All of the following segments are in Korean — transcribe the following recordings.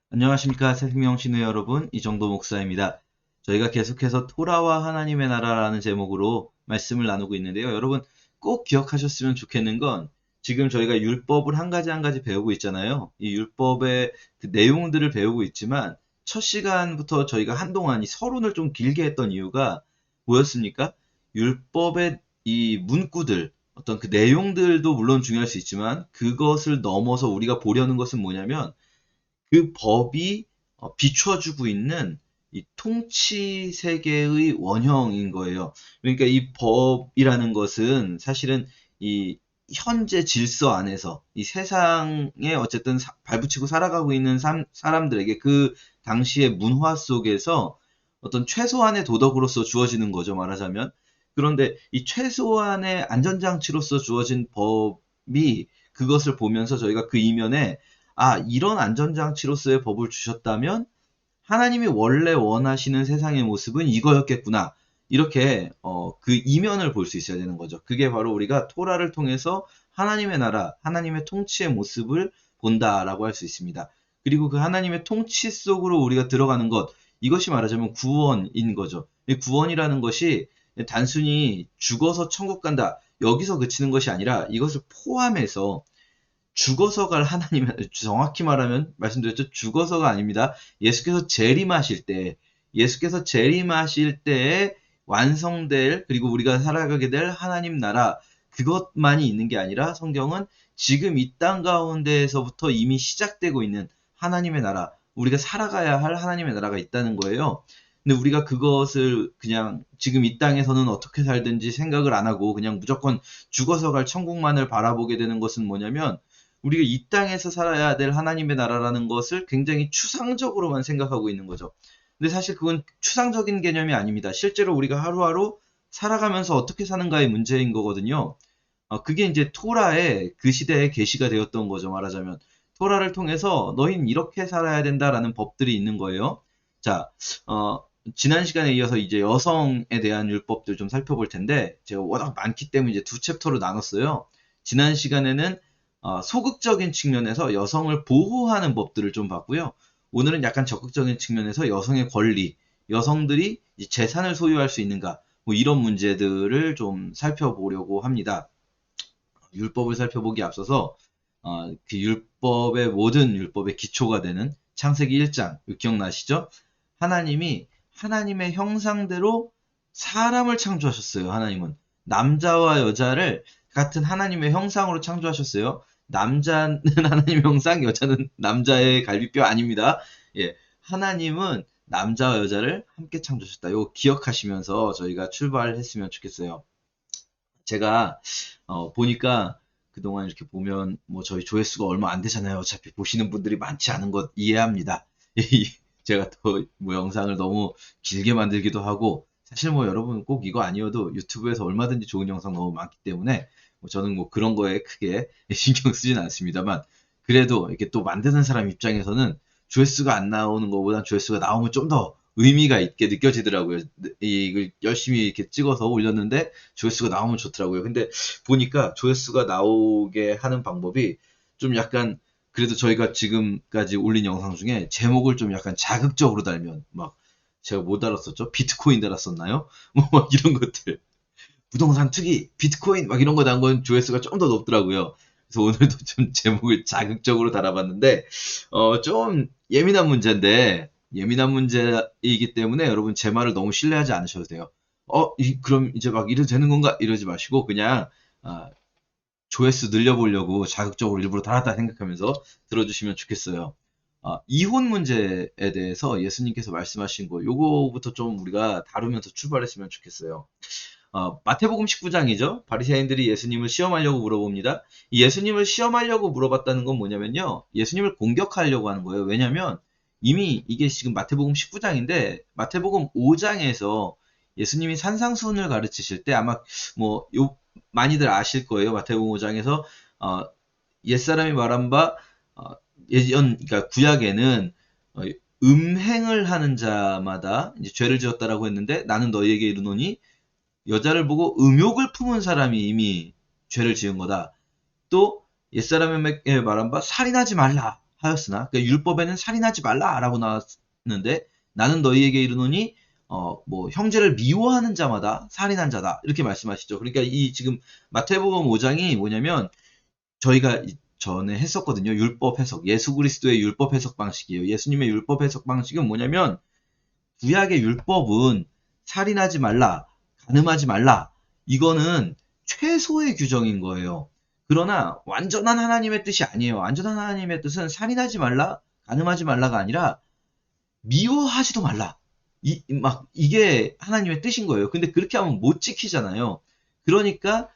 안녕하십니까 생명신의 여러분, 이정도 목사입니다. 저희가 계속해서 토라와 하나님의 나라라는 제목으로 말씀을 나누고 있는데요. 여러분 꼭 기억하셨으면 좋겠는 건 지금 저희가 율법을 한 가지 한 가지 배우고 있잖아요. 이 율법의 그 내용들을 배우고 있지만 첫 시간부터 저희가 한동안 이 서론을 좀 길게 했던 이유가 뭐였습니까? 율법의 이 문구들, 어떤 그 내용들도 물론 중요할 수 있지만 그것을 넘어서 우리가 보려는 것은 뭐냐면 그 법이 비춰주고 있는 이 통치 세계의 원형인 거예요. 그러니까 이 법이라는 것은 사실은 이 현재 질서 안에서 이 세상에 어쨌든 발붙이고 살아가고 있는 사람들에게 그 당시의 문화 속에서 어떤 최소한의 도덕으로서 주어지는 거죠, 말하자면. 그런데 이 최소한의 안전장치로서 주어진 법이 그것을 보면서 저희가 그 이면에 이런 안전장치로서의 법을 주셨다면 하나님이 원래 원하시는 세상의 모습은 이거였겠구나. 이렇게 그 이면을 볼 수 있어야 되는 거죠. 그게 바로 우리가 토라를 통해서 하나님의 나라, 하나님의 통치의 모습을 본다라고 할 수 있습니다. 그리고 그 하나님의 통치 속으로 우리가 들어가는 것, 이것이 말하자면 구원인 거죠. 이 구원이라는 것이 단순히 죽어서 천국 간다, 여기서 그치는 것이 아니라 이것을 포함해서 죽어서 갈 하나님, 정확히 말하면 말씀드렸죠. 죽어서가 아닙니다. 예수께서 재림하실 때, 예수께서 재림하실 때에 완성될, 그리고 우리가 살아가게 될 하나님 나라, 그것만이 있는 게 아니라 성경은 지금 이 땅 가운데에서부터 이미 시작되고 있는 하나님의 나라, 우리가 살아가야 할 하나님의 나라가 있다는 거예요. 근데 우리가 그것을 그냥 지금 이 땅에서는 어떻게 살든지 생각을 안 하고 그냥 무조건 죽어서 갈 천국만을 바라보게 되는 것은 뭐냐면 우리가 이 땅에서 살아야 될 하나님의 나라라는 것을 굉장히 추상적으로만 생각하고 있는 거죠. 근데 사실 그건 추상적인 개념이 아닙니다. 실제로 우리가 하루하루 살아가면서 어떻게 사는가의 문제인 거거든요. 그게 이제 토라의 그 시대에 계시가 되었던 거죠, 말하자면. 토라를 통해서 너희는 이렇게 살아야 된다라는 법들이 있는 거예요. 자, 어, 지난 시간에 이어서 이제 여성에 대한 율법들 좀 살펴볼 텐데, 제가 워낙 많기 때문에 이제 두 챕터로 나눴어요. 지난 시간에는 소극적인 측면에서 여성을 보호하는 법들을 좀 봤고요. 오늘은 약간 적극적인 측면에서 여성의 권리, 여성들이 재산을 소유할 수 있는가, 뭐 이런 문제들을 좀 살펴보려고 합니다. 율법을 살펴보기 앞서서 그 율법의 모든 율법의 기초가 되는 창세기 1장 기억나시죠? 하나님이 하나님의 형상대로 사람을 창조하셨어요. 하나님은 남자와 여자를 같은 하나님의 형상으로 창조하셨어요. 남자는 하나님의 형상, 여자는 남자의 갈비뼈 아닙니다. 예, 하나님은 남자와 여자를 함께 창조하셨다. 이거 기억하시면서 저희가 출발했으면 좋겠어요. 제가 보니까 그동안 이렇게 보면 뭐 저희 조회수가 얼마 안 되잖아요. 어차피 보시는 분들이 많지 않은 것 이해합니다. 제가 또 뭐 영상을 너무 길게 만들기도 하고 사실 뭐 여러분 꼭 이거 아니어도 유튜브에서 얼마든지 좋은 영상 너무 많기 때문에 뭐 저는 뭐 그런 거에 크게 신경 쓰진 않습니다만 그래도 이렇게 또 만드는 사람 입장에서는 조회수가 안 나오는 것보다 조회수가 나오면 좀 더 의미가 있게 느껴지더라고요. 이걸 열심히 이렇게 찍어서 올렸는데 조회수가 나오면 좋더라고요. 근데 보니까 조회수가 나오게 하는 방법이 좀 약간 그래도 저희가 지금까지 올린 영상 중에 제목을 좀 약간 자극적으로 달면 막 제가 뭐 달았었죠? 비트코인 달았었나요? 뭐 이런 것들. 부동산 투기, 비트코인 막 이런 거 단 건 조회수가 좀 더 높더라고요. 그래서 오늘도 좀 제목을 자극적으로 달아봤는데 좀 예민한 문제인데 예민한 문제이기 때문에 여러분 제 말을 너무 신뢰하지 않으셔도 돼요. 그럼 이제 막 이래도 되는 건가? 이러지 마시고 그냥 아, 조회수 늘려보려고 자극적으로 일부러 달았다 생각하면서 들어주시면 좋겠어요. 이혼 문제에 대해서 예수님께서 말씀하신 거, 요거부터 좀 우리가 다루면서 출발했으면 좋겠어요. 마태복음 19장이죠. 바리새인들이 예수님을 시험하려고 물어봅니다. 이 예수님을 시험하려고 물어봤다는 건 뭐냐면요. 예수님을 공격하려고 하는 거예요. 왜냐면 이미 이게 지금 마태복음 19장인데 마태복음 5장에서 예수님이 산상수훈을 가르치실 때 아마 뭐 많이들 아실 거예요. 마태복음 5장에서 어, 옛사람이 말한 바 그러니까 구약에는 어, 음행을 하는 자마다 이제 죄를 지었다라고 했는데 나는 너희에게 이르노니 여자를 보고 음욕을 품은 사람이 이미 죄를 지은 거다. 또 옛사람에게 말한 바 살인하지 말라 하였으나, 그러니까 율법에는 살인하지 말라라고 나왔는데 나는 너희에게 이르노니 뭐 형제를 미워하는 자마다 살인한 자다 이렇게 말씀하시죠. 그러니까 이 지금 마태복음 5장이 뭐냐면 저희가 전에 했었거든요. 율법 해석, 예수 그리스도의 율법 해석 방식이에요. 예수님의 율법 해석 방식은 뭐냐면 구약의 율법은 살인하지 말라, 간음하지 말라. 이거는 최소의 규정인 거예요. 그러나 완전한 하나님의 뜻이 아니에요. 완전한 하나님의 뜻은 살인하지 말라, 간음하지 말라가 아니라 미워하지도 말라. 이게 하나님의 뜻인 거예요. 근데 그렇게 하면 못 지키잖아요. 그러니까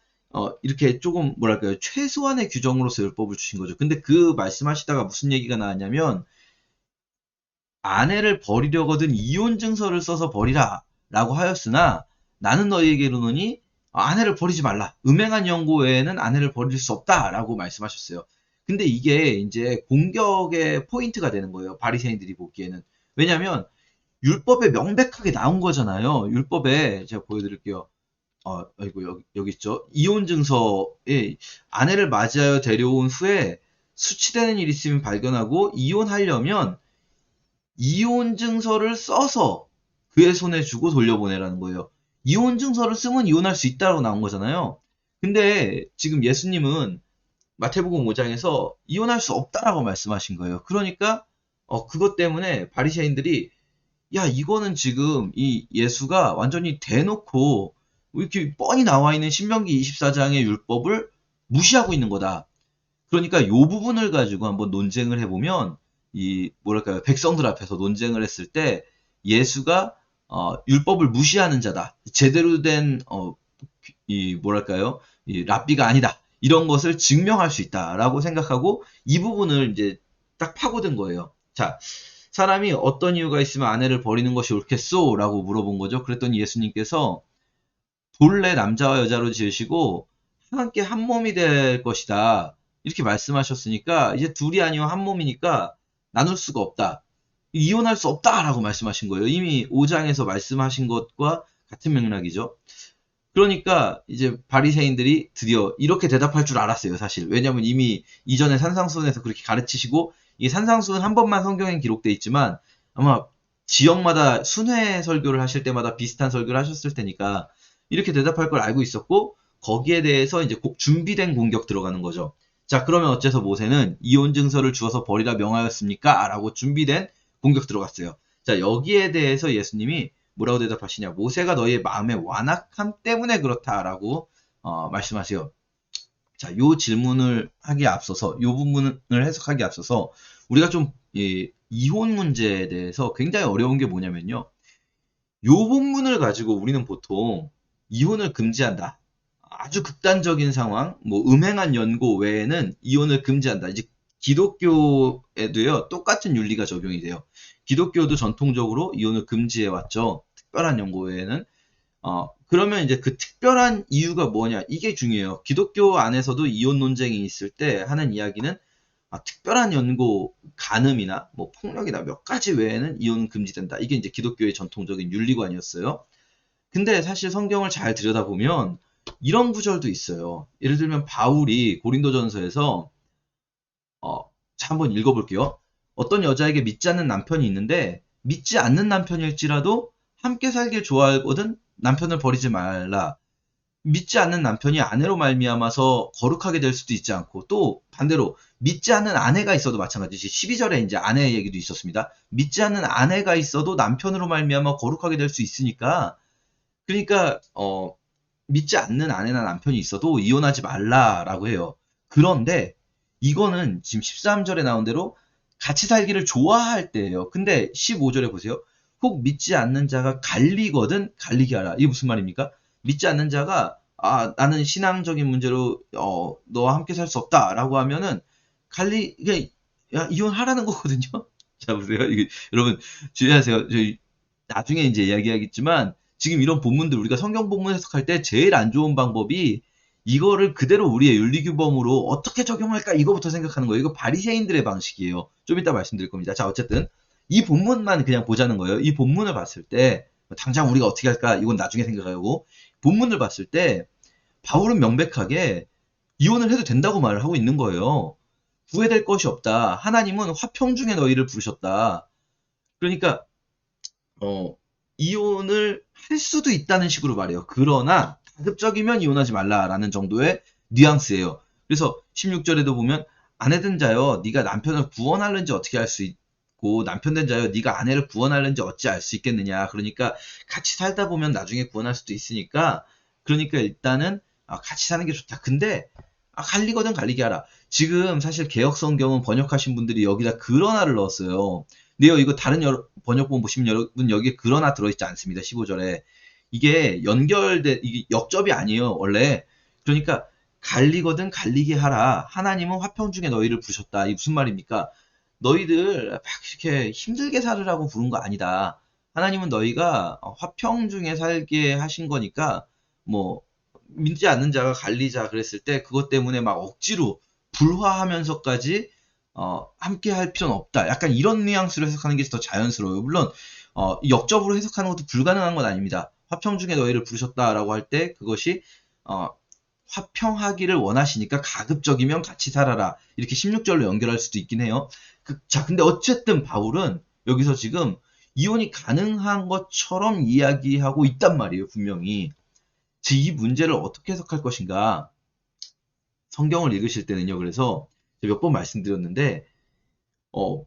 이렇게 조금 뭐랄까요, 최소한의 규정으로서 율법을 주신 거죠. 근데 그 말씀하시다가 무슨 얘기가 나왔냐면 아내를 버리려거든 이혼 증서를 써서 버리라 라고 하였으나 나는 너희에게 이르노니 아내를 버리지 말라. 음행한 연고 외에는 아내를 버릴 수 없다 라고 말씀하셨어요. 근데 이게 이제 공격의 포인트가 되는 거예요. 바리새인들이 보기에는. 왜냐하면 율법에 명백하게 나온 거잖아요. 율법에 제가 보여드릴게요. 아이고 여기 있죠. 이혼 증서에 아내를 맞이하여 데려온 후에 수치되는 일이 있으면 발견하고 이혼하려면 이혼 증서를 써서 그의 손에 주고 돌려보내라는 거예요. 이혼 증서를 쓰면 이혼할 수 있다고 나온 거잖아요. 근데 지금 예수님은 마태복음 5장에서 이혼할 수 없다라고 말씀하신 거예요. 그러니까 그것 때문에 바리새인들이 야 이거는 지금 이 예수가 완전히 대놓고 이렇게 뻔히 나와 있는 신명기 24장의 율법을 무시하고 있는 거다. 그러니까 요 부분을 가지고 한번 논쟁을 해보면 이 뭐랄까요 백성들 앞에서 논쟁을 했을 때 예수가 율법을 무시하는 자다. 제대로 된 이 뭐랄까요 이 랍비가 아니다. 이런 것을 증명할 수 있다라고 생각하고 이 부분을 이제 딱 파고든 거예요. 자, 사람이 어떤 이유가 있으면 아내를 버리는 것이 옳겠소? 라고 물어본 거죠. 그랬더니 예수님께서 본래 남자와 여자로 지으시고 함께 한 몸이 될 것이다. 이렇게 말씀하셨으니까 이제 둘이 아니고 한 몸이니까 나눌 수가 없다. 이혼할 수 없다라고 말씀하신 거예요. 이미 5장에서 말씀하신 것과 같은 맥락이죠. 그러니까 이제 바리새인들이 드디어 이렇게 대답할 줄 알았어요, 사실. 왜냐하면 이미 이전에 산상수훈에서 그렇게 가르치시고 이 산상수훈 한 번만 성경에 기록돼 있지만 아마 지역마다 순회 설교를 하실 때마다 비슷한 설교를 하셨을 테니까 이렇게 대답할 걸 알고 있었고 거기에 대해서 이제 준비된 공격 들어가는 거죠. 자, 그러면 어째서 모세는 이혼 증서를 주어서 버리라 명하였습니까? 라고 준비된 공격 들어갔어요. 자, 여기에 대해서 예수님이 뭐라고 대답하시냐? 모세가 너희의 마음의 완악함 때문에 그렇다라고 말씀하세요. 자, 요 질문을 하기에 앞서서 요 부분을 해석하기에 앞서서 우리가 좀 이혼 문제에 대해서 굉장히 어려운 게 뭐냐면요. 요 본문을 가지고 우리는 보통 이혼을 금지한다. 아주 극단적인 상황, 뭐 음행한 연고 외에는 이혼을 금지한다. 이제 기독교에도요, 똑같은 윤리가 적용이 돼요. 기독교도 전통적으로 이혼을 금지해 왔죠. 특별한 연고 외에는. 그러면 이제 그 특별한 이유가 뭐냐? 이게 중요해요. 기독교 안에서도 이혼 논쟁이 있을 때 하는 이야기는 특별한 연고, 간음이나 뭐 폭력이나 몇 가지 외에는 이혼은 금지된다. 이게 이제 기독교의 전통적인 윤리관이었어요. 근데 사실 성경을 잘 들여다보면 이런 구절도 있어요. 예를 들면 바울이 고린도전서에서 자, 한번 읽어볼게요. 어떤 여자에게 믿지 않는 남편이 있는데 믿지 않는 남편일지라도 함께 살길 좋아하거든 남편을 버리지 말라. 믿지 않는 남편이 아내로 말미암아서 거룩하게 될 수도 있지 않고 또 반대로 믿지 않는 아내가 있어도 마찬가지지. 12절에 이제 아내의 얘기도 있었습니다. 믿지 않는 아내가 있어도 남편으로 말미암아 거룩하게 될 수 있으니까 그러니까 믿지 않는 아내나 남편이 있어도 이혼하지 말라라고 해요. 그런데 이거는 지금 13절에 나온 대로 같이 살기를 좋아할 때예요. 근데 15절에 보세요. 혹 믿지 않는 자가 갈리거든 갈리게 하라. 이게 무슨 말입니까? 믿지 않는 자가 나는 신앙적인 문제로 너와 함께 살 수 없다라고 하면은 이게 이혼하라는 거거든요. 자 보세요. 이게 여러분 주의하세요. 저희 나중에 이제 이야기하겠지만 지금 이런 본문들 우리가 성경 본문 해석할 때 제일 안 좋은 방법이 이거를 그대로 우리의 윤리규범으로 어떻게 적용할까 이거부터 생각하는 거예요. 이거 바리새인들의 방식이에요. 좀 이따 말씀드릴 겁니다. 자 어쨌든 이 본문만 그냥 보자는 거예요. 이 본문을 봤을 때 당장 우리가 어떻게 할까 이건 나중에 생각하고 본문을 봤을 때 바울은 명백하게 이혼을 해도 된다고 말을 하고 있는 거예요. 후회될 것이 없다. 하나님은 화평 중에 너희를 부르셨다. 그러니까 이혼을 할 수도 있다는 식으로 말해요. 그러나 가급적이면 이혼하지 말라라는 정도의 뉘앙스예요. 그래서 16절에도 보면 아내된 자여 네가 남편을 구원하는지 어떻게 알 수 있고 남편 된 자여 네가 아내를 구원하는지 어찌 알 수 있겠느냐. 그러니까 같이 살다 보면 나중에 구원할 수도 있으니까 그러니까 일단은 같이 사는 게 좋다. 근데 갈리거든 갈리게 하라. 지금 사실 개혁성경은 번역하신 분들이 여기다 그러나를 넣었어요. 근데요, 이거 다른 번역본 보시면 여러분 여기에 그러나 들어있지 않습니다. 15절에. 이게 이게 역접이 아니에요, 원래. 그러니까 갈리거든 갈리게 하라. 하나님은 화평 중에 너희를 부르셨다. 이게 무슨 말입니까? 너희들 막 이렇게 힘들게 살으라고 부른 거 아니다. 하나님은 너희가 화평 중에 살게 하신 거니까 뭐 믿지 않는 자가 갈리자 그랬을 때 그것 때문에 막 억지로 불화하면서까지 함께 할 필요는 없다. 약간 이런 뉘앙스로 해석하는 게 더 자연스러워요. 물론 역접으로 해석하는 것도 불가능한 건 아닙니다. 화평 중에 너희를 부르셨다라고 할 때 그것이 화평하기를 원하시니까 가급적이면 같이 살아라. 이렇게 16절로 연결할 수도 있긴 해요. 자, 근데 어쨌든 바울은 여기서 지금 이혼이 가능한 것처럼 이야기하고 있단 말이에요. 분명히. 이 문제를 어떻게 해석할 것인가. 성경을 읽으실 때는요. 그래서 몇 번 말씀드렸는데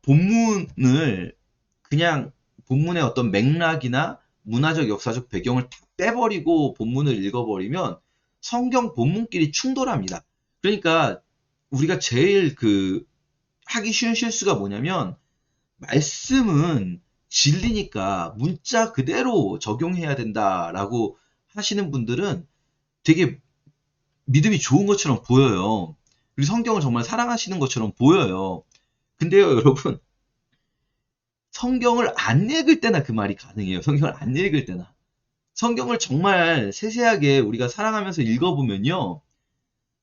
본문을 그냥 본문의 어떤 맥락이나 문화적 역사적 배경을 다 빼버리고 본문을 읽어버리면 성경 본문끼리 충돌합니다. 그러니까 우리가 제일 하기 쉬운 실수가 뭐냐면 말씀은 진리니까 문자 그대로 적용해야 된다라고 하시는 분들은 되게 믿음이 좋은 것처럼 보여요. 그리고 성경을 정말 사랑하시는 것처럼 보여요. 근데요, 여러분, 성경을 안 읽을 때나 그 말이 가능해요. 성경을 안 읽을 때나. 성경을 정말 세세하게 우리가 사랑하면서 읽어보면요.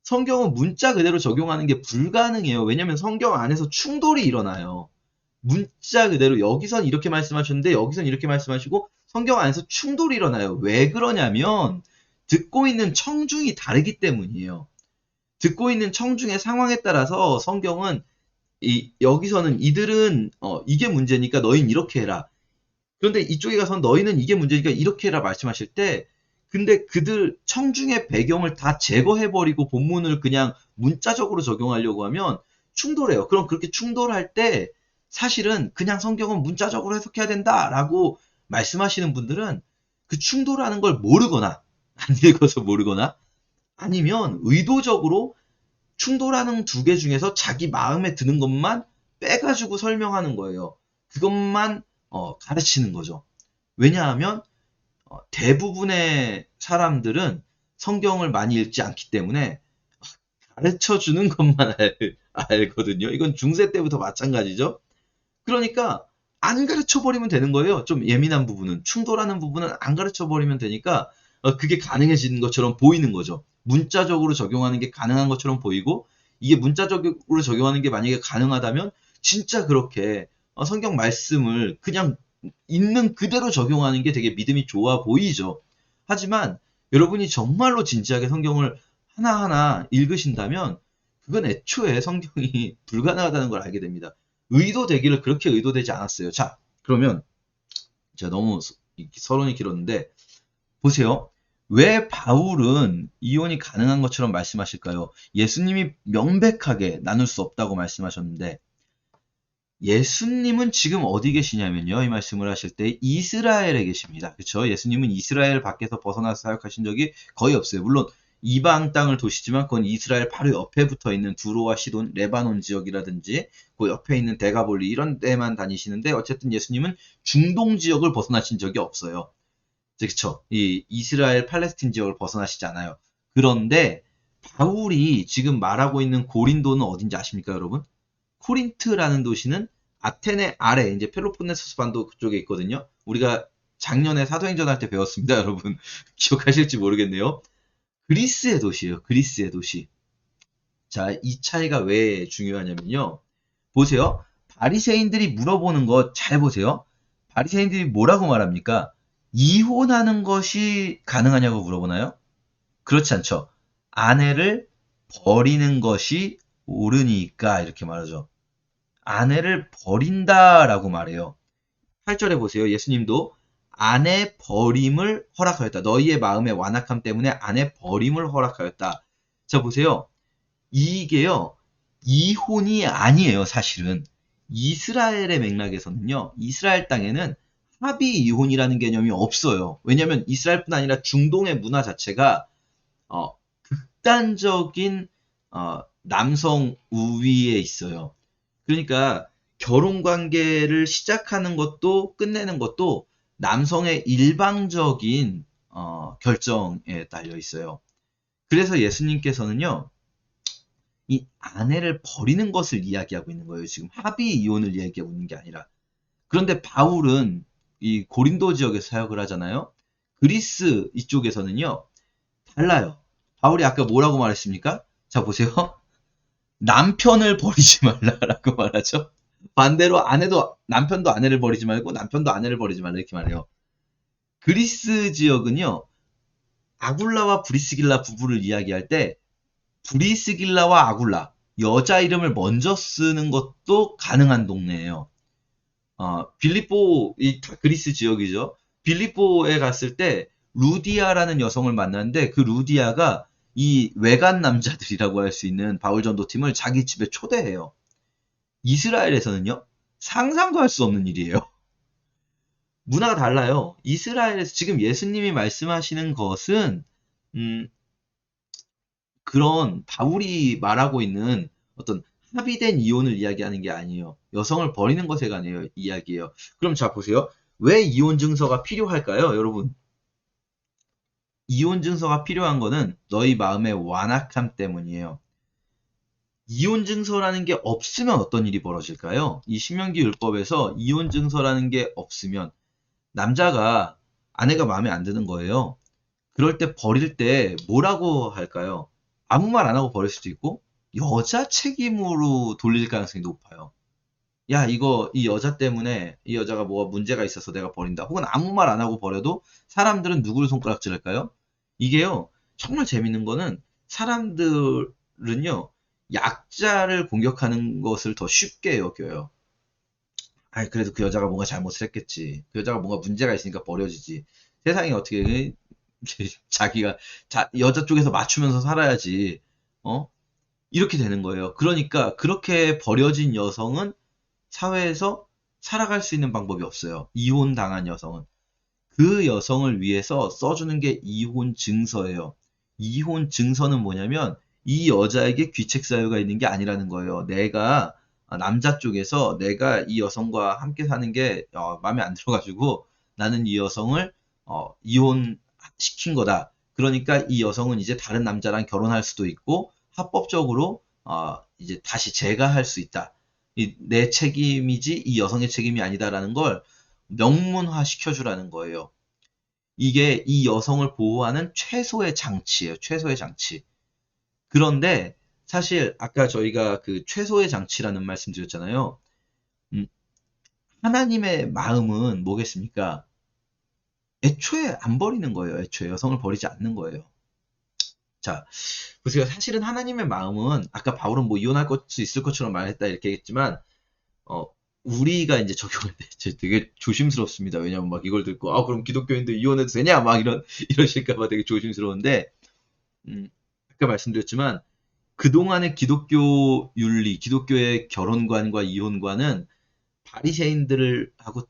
성경은 문자 그대로 적용하는 게 불가능해요. 왜냐면 성경 안에서 충돌이 일어나요. 문자 그대로 여기선 이렇게 말씀하셨는데 여기선 이렇게 말씀하시고 성경 안에서 충돌이 일어나요. 왜 그러냐면 듣고 있는 청중이 다르기 때문이에요. 듣고 있는 청중의 상황에 따라서 성경은 여기서는 이들은 이게 문제니까 너희는 이렇게 해라. 그런데 이쪽에 가서 너희는 이게 문제니까 이렇게 해라 말씀하실 때 근데 그들 청중의 배경을 다 제거해버리고 본문을 그냥 문자적으로 적용하려고 하면 충돌해요. 그럼 그렇게 충돌할 때 사실은 그냥 성경은 문자적으로 해석해야 된다라고 말씀하시는 분들은 그 충돌하는 걸 모르거나 안 읽어서 모르거나 아니면 의도적으로 충돌하는 두 개 중에서 자기 마음에 드는 것만 빼가지고 설명하는 거예요. 그것만 가르치는 거죠. 왜냐하면 대부분의 사람들은 성경을 많이 읽지 않기 때문에 가르쳐주는 것만 알거든요. 이건 중세 때부터 마찬가지죠. 그러니까 안 가르쳐버리면 되는 거예요. 좀 예민한 부분은. 충돌하는 부분은 안 가르쳐버리면 되니까 그게 가능해지는 것처럼 보이는 거죠. 문자적으로 적용하는 게 가능한 것처럼 보이고 이게 문자적으로 적용하는 게 만약에 가능하다면 진짜 그렇게 성경 말씀을 그냥 있는 그대로 적용하는 게 되게 믿음이 좋아 보이죠. 하지만 여러분이 정말로 진지하게 성경을 하나하나 읽으신다면 그건 애초에 성경이 불가능하다는 걸 알게 됩니다. 의도되기를 그렇게 의도되지 않았어요. 자, 그러면 제가 너무 서론이 길었는데 보세요. 왜 바울은 이혼이 가능한 것처럼 말씀하실까요? 예수님이 명백하게 나눌 수 없다고 말씀하셨는데 예수님은 지금 어디 계시냐면요. 이 말씀을 하실 때 이스라엘에 계십니다. 그렇죠? 예수님은 이스라엘 밖에서 벗어나서 사역하신 적이 거의 없어요. 물론 이방 땅을 도시지만 그건 이스라엘 바로 옆에 붙어 있는 두로와 시돈, 레바논 지역이라든지 그 옆에 있는 데가볼리 이런 데만 다니시는데 어쨌든 예수님은 중동 지역을 벗어나신 적이 없어요. 그렇죠? 이 이스라엘 팔레스틴 지역을 벗어나시지 않아요. 그런데 바울이 지금 말하고 있는 고린도는 어딘지 아십니까, 여러분? 코린트라는 도시는 아테네 아래 이제 펠로폰네소스 반도 그쪽에 있거든요. 우리가 작년에 사도행전 할 때 배웠습니다, 여러분. 기억하실지 모르겠네요. 그리스의 도시예요. 그리스의 도시. 자, 이 차이가 왜 중요하냐면요. 보세요. 바리새인들이 물어보는 거 잘 보세요. 바리새인들이 뭐라고 말합니까? 이혼하는 것이 가능하냐고 물어보나요? 그렇지 않죠. 아내를 버리는 것이 오르니까 이렇게 말하죠. 아내를 버린다라고 말해요. 8절에 보세요. 예수님도 아내 버림을 허락하였다. 너희의 마음의 완악함 때문에 아내 버림을 허락하였다. 자, 보세요. 이게요, 이혼이 아니에요, 사실은. 이스라엘의 맥락에서는요, 이스라엘 땅에는 합의 이혼이라는 개념이 없어요. 왜냐면 이스라엘뿐 아니라 중동의 문화 자체가 극단적인 남성 우위에 있어요. 그러니까 결혼 관계를 시작하는 것도 끝내는 것도 남성의 일방적인 결정에 달려 있어요. 그래서 예수님께서는요, 이 아내를 버리는 것을 이야기하고 있는 거예요. 지금 합의 이혼을 이야기하고 있는 게 아니라. 그런데 바울은 이 고린도 지역에서 사역을 하잖아요. 그리스 이쪽에서는요, 달라요. 바울이 아까 뭐라고 말했습니까? 자, 보세요. 남편을 버리지 말라라고 말하죠. 반대로 남편도 아내를 버리지 말고 남편도 아내를 버리지 말라 이렇게 말해요. 그리스 지역은요, 아굴라와 브리스길라 부부를 이야기할 때 브리스길라와 아굴라 여자 이름을 먼저 쓰는 것도 가능한 동네예요. 빌립보 이 그리스 지역이죠. 빌립보에 갔을 때 루디아라는 여성을 만났는데 그 루디아가 이 외간 남자들이라고 할 수 있는 바울 전도팀을 자기 집에 초대해요. 이스라엘에서는요, 상상도 할 수 없는 일이에요. 문화가 달라요. 이스라엘에서 지금 예수님이 말씀하시는 것은 음, 그런 바울이 말하고 있는 어떤 합의된 이혼을 이야기하는 게 아니에요. 여성을 버리는 것에 관한 이야기예요. 그럼 자 보세요. 왜 이혼 증서가 필요할까요, 여러분? 이혼 증서가 필요한 거는 너희 마음의 완악함 때문이에요. 이혼 증서라는 게 없으면 어떤 일이 벌어질까요? 이 신명기 율법에서 이혼 증서라는 게 없으면 남자가 아내가 마음에 안 드는 거예요. 그럴 때 버릴 때 뭐라고 할까요? 아무 말 안 하고 버릴 수도 있고 여자 책임으로 돌릴 가능성이 높아요. 야, 이 여자 때문에 이 여자가 뭐가 문제가 있어서 내가 버린다. 혹은 아무 말 안 하고 버려도 사람들은 누구를 손가락질할까요? 이게요, 정말 재밌는 거는 사람들은요, 약자를 공격하는 것을 더 쉽게 여겨요. 아이, 그래도 그 여자가 뭔가 잘못을 했겠지. 그 여자가 뭔가 문제가 있으니까 버려지지. 세상이 어떻게, 자기가, 여자 쪽에서 맞추면서 살아야지. 어? 이렇게 되는 거예요. 그러니까, 그렇게 버려진 여성은 사회에서 살아갈 수 있는 방법이 없어요. 이혼 당한 여성은. 그 여성을 위해서 써주는 게 이혼 증서예요. 이혼 증서는 뭐냐면 이 여자에게 귀책 사유가 있는 게 아니라는 거예요. 남자 쪽에서 내가 이 여성과 함께 사는 게 마음에 안 들어가지고 나는 이 여성을 이혼시킨 거다. 그러니까 이 여성은 이제 다른 남자랑 결혼할 수도 있고 합법적으로 이제 다시 재가할 수 있다. 내 책임이지 이 여성의 책임이 아니다라는 걸 명문화 시켜주라는 거예요. 이게 이 여성을 보호하는 최소의 장치예요. 최소의 장치. 그런데 사실 아까 저희가 그 최소의 장치라는 말씀 드렸잖아요. 음, 하나님의 마음은 뭐겠습니까? 애초에 안 버리는 거예요. 애초에 여성을 버리지 않는 거예요. 자, 보세요. 사실은 하나님의 마음은 아까 바울은 뭐 이혼할 수 있을 것처럼 말했다 이렇게 했지만 어, 우리가 이제 적용할 때 되게 조심스럽습니다. 왜냐면 막 이걸 듣고, 그럼 기독교인들 이혼해도 되냐? 막 이러실까봐 되게 조심스러운데, 아까 말씀드렸지만, 그동안의 기독교 윤리, 기독교의 결혼관과 이혼관은 바리새인들하고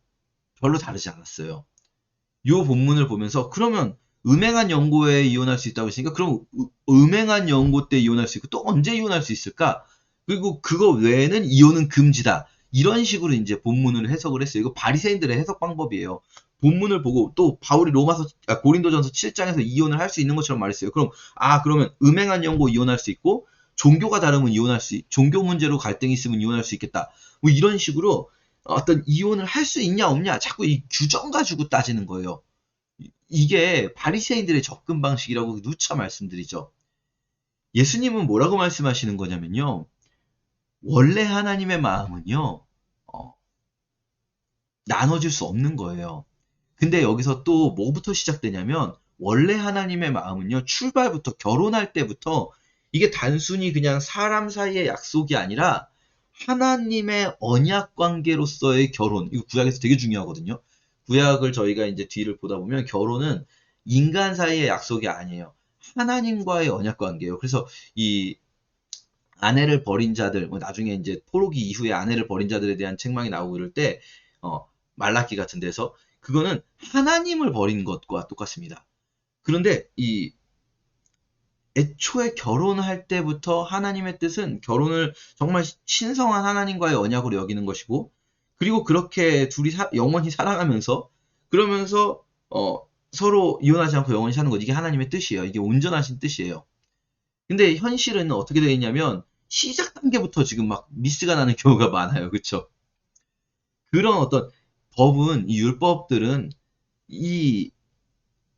별로 다르지 않았어요. 이 본문을 보면서, 그러면 음행한 연고에 이혼할 수 있다고 했으니까, 그럼 음행한 연고 때 이혼할 수 있고, 또 언제 이혼할 수 있을까? 그리고 그거 외에는 이혼은 금지다. 이런 식으로 이제 본문을 해석을 했어요. 이거 바리새인들의 해석 방법이에요. 본문을 보고 또 바울이 고린도전서 7장에서 이혼을 할 수 있는 것처럼 말했어요. 그러면 음행한 연고 이혼할 수 있고 종교가 다르면 종교 문제로 갈등이 있으면 이혼할 수 있겠다. 뭐 이런 식으로 어떤 이혼을 할 수 있냐 없냐 자꾸 이 규정 가지고 따지는 거예요. 이게 바리새인들의 접근 방식이라고 누차 말씀드리죠. 예수님은 뭐라고 말씀하시는 거냐면요. 원래 하나님의 마음은요, 나눠질 수 없는 거예요. 근데 여기서 또 뭐부터 시작되냐면, 원래 하나님의 마음은요, 출발부터, 결혼할 때부터 이게 단순히 그냥 사람 사이의 약속이 아니라 하나님의 언약 관계로서의 결혼. 이거 구약에서 되게 중요하거든요. 구약을 저희가 이제 뒤를 보다 보면 결혼은 인간 사이의 약속이 아니에요. 하나님과의 언약 관계예요. 그래서 이 아내를 버린 자들, 뭐 나중에 이제 포로기 이후에 아내를 버린 자들에 대한 책망이 나오고 이럴 때, 말라기 같은 데서 그거는 하나님을 버린 것과 똑같습니다. 그런데 이 애초에 결혼할 때부터 하나님의 뜻은 결혼을 정말 신성한 하나님과의 언약으로 여기는 것이고, 그리고 그렇게 둘이 영원히 사랑하면서, 그러면서 서로 이혼하지 않고 영원히 사는 것, 이게 하나님의 뜻이에요. 이게 온전하신 뜻이에요. 근데 현실은 어떻게 되어 있냐면 시작 단계부터 지금 막 미스가 나는 경우가 많아요. 그쵸? 그런 어떤 법은, 이 율법들은 이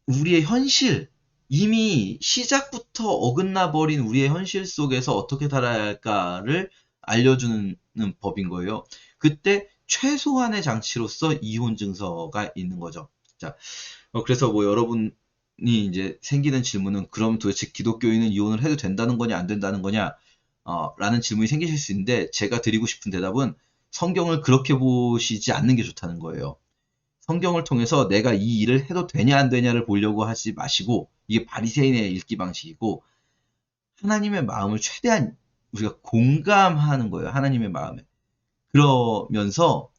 우리의 현실, 이미 시작부터 어긋나 버린 우리의 현실 속에서 어떻게 살아야 할까를 알려주는 법인 거예요. 그때 최소한의 장치로서 이혼 증서가 있는 거죠. 자, 그래서 뭐 여러분이 이제 생기는 질문은 그럼 도대체 기독교인은 이혼을 해도 된다는 거냐, 안 된다는 거냐, 라는 질문이 생기실 수 있는데 제가 드리고 싶은 대답은 성경을 그렇게 보시지 않는 게 좋다는 거예요. 성경을 통해서 내가 이 일을 해도 되냐 안 되냐를 보려고 하지 마시고, 이게 바리새인의 읽기 방식이고, 하나님의 마음을 최대한 우리가 공감하는 거예요. 하나님의 마음에. 그러면서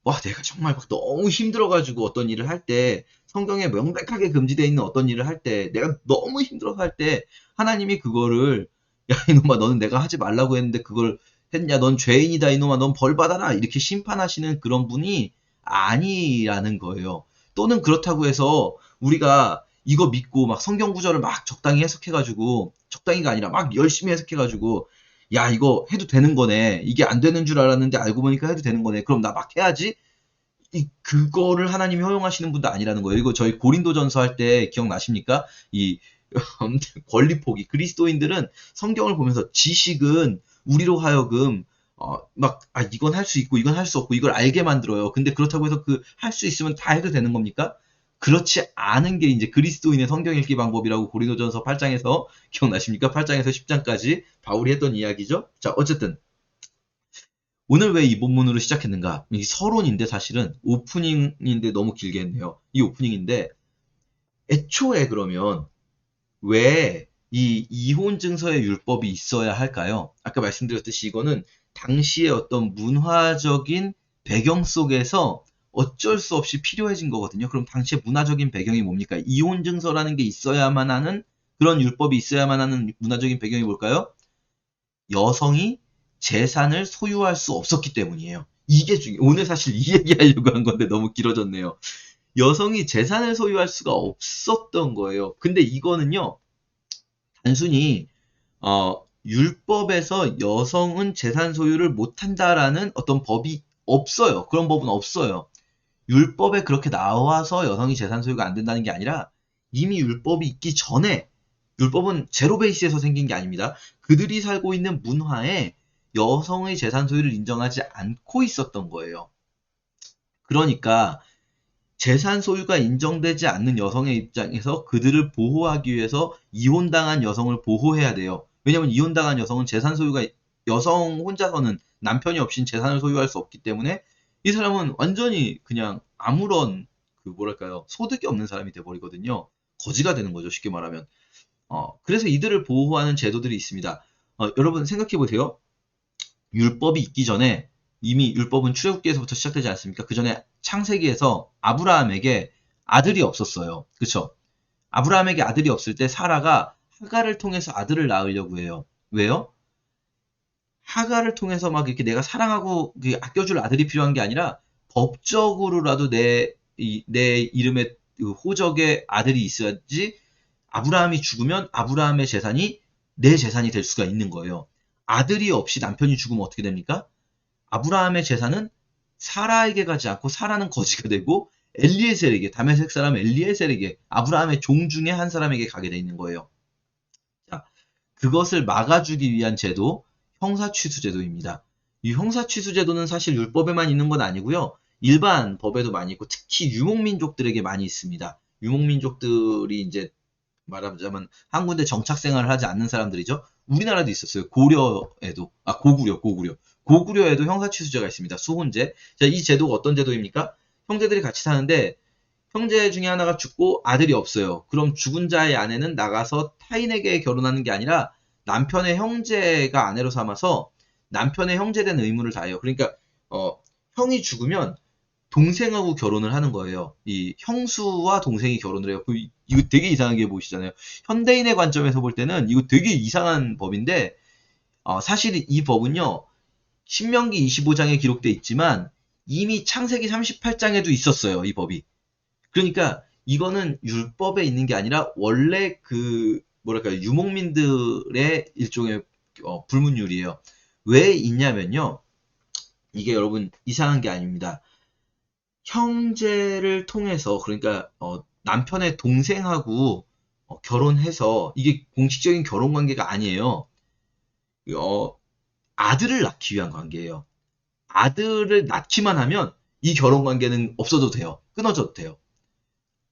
와, 내가 정말 막 너무 힘들어가지고 어떤 일을 할 때, 성경에 명백하게 금지되어 있는 어떤 일을 할 때, 내가 너무 힘들어서 할 때, 하나님이 그거를, 야, 이놈아, 너는 내가 하지 말라고 했는데 그걸 했냐, 넌 죄인이다, 이놈아, 넌 벌 받아라, 이렇게 심판하시는 그런 분이 아니라는 거예요. 또는 그렇다고 해서 우리가 이거 믿고 막 성경 구절을 막 적당히 해석해가지고, 적당히가 아니라 막 열심히 해석해가지고, 야, 이거 해도 되는 거네. 이게 안 되는 줄 알았는데 알고 보니까 해도 되는 거네. 그럼 나 막 해야지. 그거를 하나님이 허용하시는 분도 아니라는 거예요. 이거 저희 고린도전서 할 때 기억나십니까? 이 권리 포기. 그리스도인들은 성경을 보면서 지식은 우리로 하여금 이건 할 수 있고 이건 할 수 없고 이걸 알게 만들어요. 근데 그렇다고 해서 그 할 수 있으면 다 해도 되는 겁니까? 그렇지 않은 게 이제 그리스도인의 성경 읽기 방법이라고 고린도전서 8장에서 기억나십니까? 8장에서 10장까지 바울이 했던 이야기죠. 자, 어쨌든 오늘 왜 이 본문으로 시작했는가? 이 서론인데 사실은 오프닝인데 너무 길게 했네요. 이 오프닝인데 애초에 그러면 왜 이 이혼 증서의 율법이 있어야 할까요? 아까 말씀드렸듯이 이거는 당시의 어떤 문화적인 배경 속에서 어쩔 수 없이 필요해진 거거든요. 그럼 당시의 문화적인 배경이 뭡니까? 이혼 증서라는 게 있어야만 하는, 그런 율법이 있어야만 하는 문화적인 배경이 뭘까요? 여성이 재산을 소유할 수 없었기 때문이에요. 이게 오늘 사실 이 얘기하려고 한 건데 너무 길어졌네요. 여성이 재산을 소유할 수가 없었던 거예요. 근데 이거는요, 단순히 율법에서 여성은 재산 소유를 못한다라는 어떤 법이 없어요. 그런 법은 없어요. 율법에 그렇게 나와서 여성이 재산 소유가 안 된다는 게 아니라 이미 율법이 있기 전에, 율법은 제로 베이스에서 생긴 게 아닙니다. 그들이 살고 있는 문화에 여성의 재산 소유를 인정하지 않고 있었던 거예요. 그러니까 재산 소유가 인정되지 않는 여성의 입장에서 그들을 보호하기 위해서 이혼당한 여성을 보호해야 돼요. 왜냐하면 이혼당한 여성은 재산 소유가, 여성 혼자서는 남편이 없인 재산을 소유할 수 없기 때문에 이 사람은 완전히 그냥 아무런 그 뭐랄까요, 소득이 없는 사람이 돼버리거든요. 거지가 되는 거죠, 쉽게 말하면. 그래서 이들을 보호하는 제도들이 있습니다. 여러분 생각해 보세요. 율법이 있기 전에, 이미 율법은 출애굽기에서부터 시작되지 않습니까? 그 전에 창세기에서 아브라함에게 아들이 없었어요. 그쵸? 아브라함에게 아들이 없을 때 사라가 하갈을 통해서 아들을 낳으려고 해요. 왜요? 하갈을 통해서 막 이렇게 내가 사랑하고 아껴줄 아들이 필요한 게 아니라 법적으로라도 내 이름에 그 호적에 아들이 있어야지 아브라함이 죽으면 아브라함의 재산이 내 재산이 될 수가 있는 거예요. 아들이 없이 남편이 죽으면 어떻게 됩니까? 아브라함의 재산은 사라에게 가지 않고 사라는 거지가 되고 엘리에셀에게, 다메섹 사람 엘리에셀에게, 아브라함의 종 중에 한 사람에게 가게 돼 있는 거예요. 자, 그것을 막아주기 위한 제도, 형사취수제도입니다. 이 형사취수제도는 사실 율법에만 있는 건 아니고요. 일반 법에도 많이 있고 특히 유목민족들에게 많이 있습니다. 유목민족들이 이제 말하자면 한 군데 정착 생활을 하지 않는 사람들이죠. 우리나라도 있었어요. 고려에도, 고구려에도 형사취수제가 있습니다. 수혼제. 자, 이 제도가 어떤 제도입니까? 형제들이 같이 사는데 형제 중에 하나가 죽고 아들이 없어요. 그럼 죽은 자의 아내는 나가서 타인에게 결혼하는 게 아니라 남편의 형제가 아내로 삼아서 남편의 형제된 의무를 다해요. 그러니까 형이 죽으면 동생하고 결혼을 하는 거예요. 이 형수와 동생이 결혼을 해요. 이거 되게 이상하게 보이시잖아요. 현대인의 관점에서 볼 때는 이거 되게 이상한 법인데 사실 이 법은요. 신명기 25장에 기록돼 있지만 이미 창세기 38장에도 있었어요. 이 법이. 그러니까 이거는 율법에 있는 게 아니라 원래 그 뭐랄까요 유목민들의 일종의 불문율이에요. 왜 있냐면요. 이게 여러분 이상한 게 아닙니다. 형제를 통해서 그러니까 남편의 동생하고 결혼해서 이게 공식적인 결혼 관계가 아니에요. 아들을 낳기 위한 관계예요. 아들을 낳기만 하면 이 결혼 관계는 없어도 돼요. 끊어져도 돼요.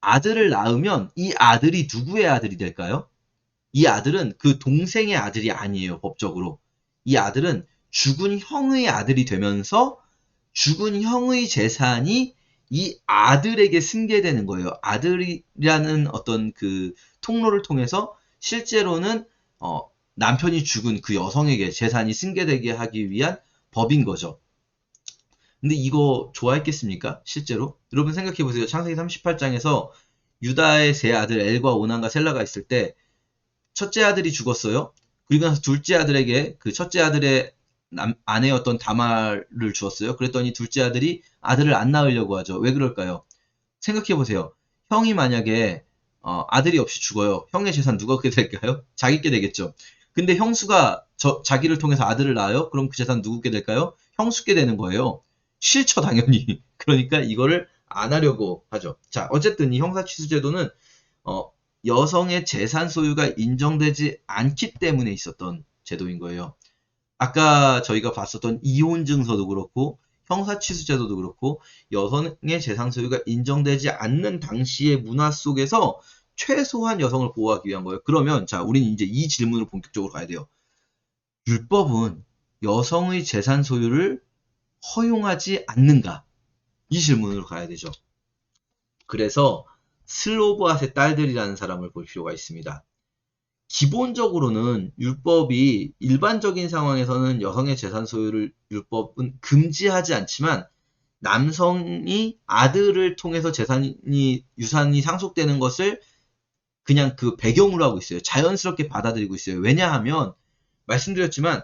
아들을 낳으면 이 아들이 누구의 아들이 될까요? 이 아들은 그 동생의 아들이 아니에요, 법적으로. 이 아들은 죽은 형의 아들이 되면서 죽은 형의 재산이 이 아들에게 승계되는 거예요. 아들이라는 어떤 그 통로를 통해서 실제로는 남편이 죽은 그 여성에게 재산이 승계되게 하기 위한 법인 거죠. 근데 이거 좋아했겠습니까? 실제로? 여러분 생각해 보세요. 창세기 38장에서 유다의 세 아들 엘과 오난과 셀라가 있을 때 첫째 아들이 죽었어요. 그리고 나서 둘째 아들에게 그 첫째 아들의 아내였던 다말을 주었어요. 그랬더니 둘째 아들이 아들을 안 낳으려고 하죠. 왜 그럴까요? 생각해 보세요. 형이 만약에 아들이 없이 죽어요. 형의 재산 누가 갖게 될까요? 자기께 되겠죠. 근데 형수가 자기를 통해서 아들을 낳아요? 그럼 그 재산 누구께 될까요? 형수께 되는 거예요. 싫죠, 당연히. 그러니까 이거를 안 하려고 하죠. 자, 어쨌든 이 형사취수제도는 여성의 재산 소유가 인정되지 않기 때문에 있었던 제도인 거예요. 아까 저희가 봤었던 이혼 증서도 그렇고 형사취수제도도 그렇고 여성의 재산 소유가 인정되지 않는 당시의 문화 속에서 최소한 여성을 보호하기 위한 거예요. 그러면 자, 우리는 이제 이 질문을 본격적으로 가야 돼요. 율법은 여성의 재산 소유를 허용하지 않는가? 이 질문으로 가야 되죠. 그래서 슬로브앗의 딸들이라는 사람을 볼 필요가 있습니다. 기본적으로는 율법이 일반적인 상황에서는 여성의 재산 소유를 율법은 금지하지 않지만 남성이 아들을 통해서 유산이 상속되는 것을 그냥 그 배경으로 하고 있어요. 자연스럽게 받아들이고 있어요. 왜냐하면 말씀드렸지만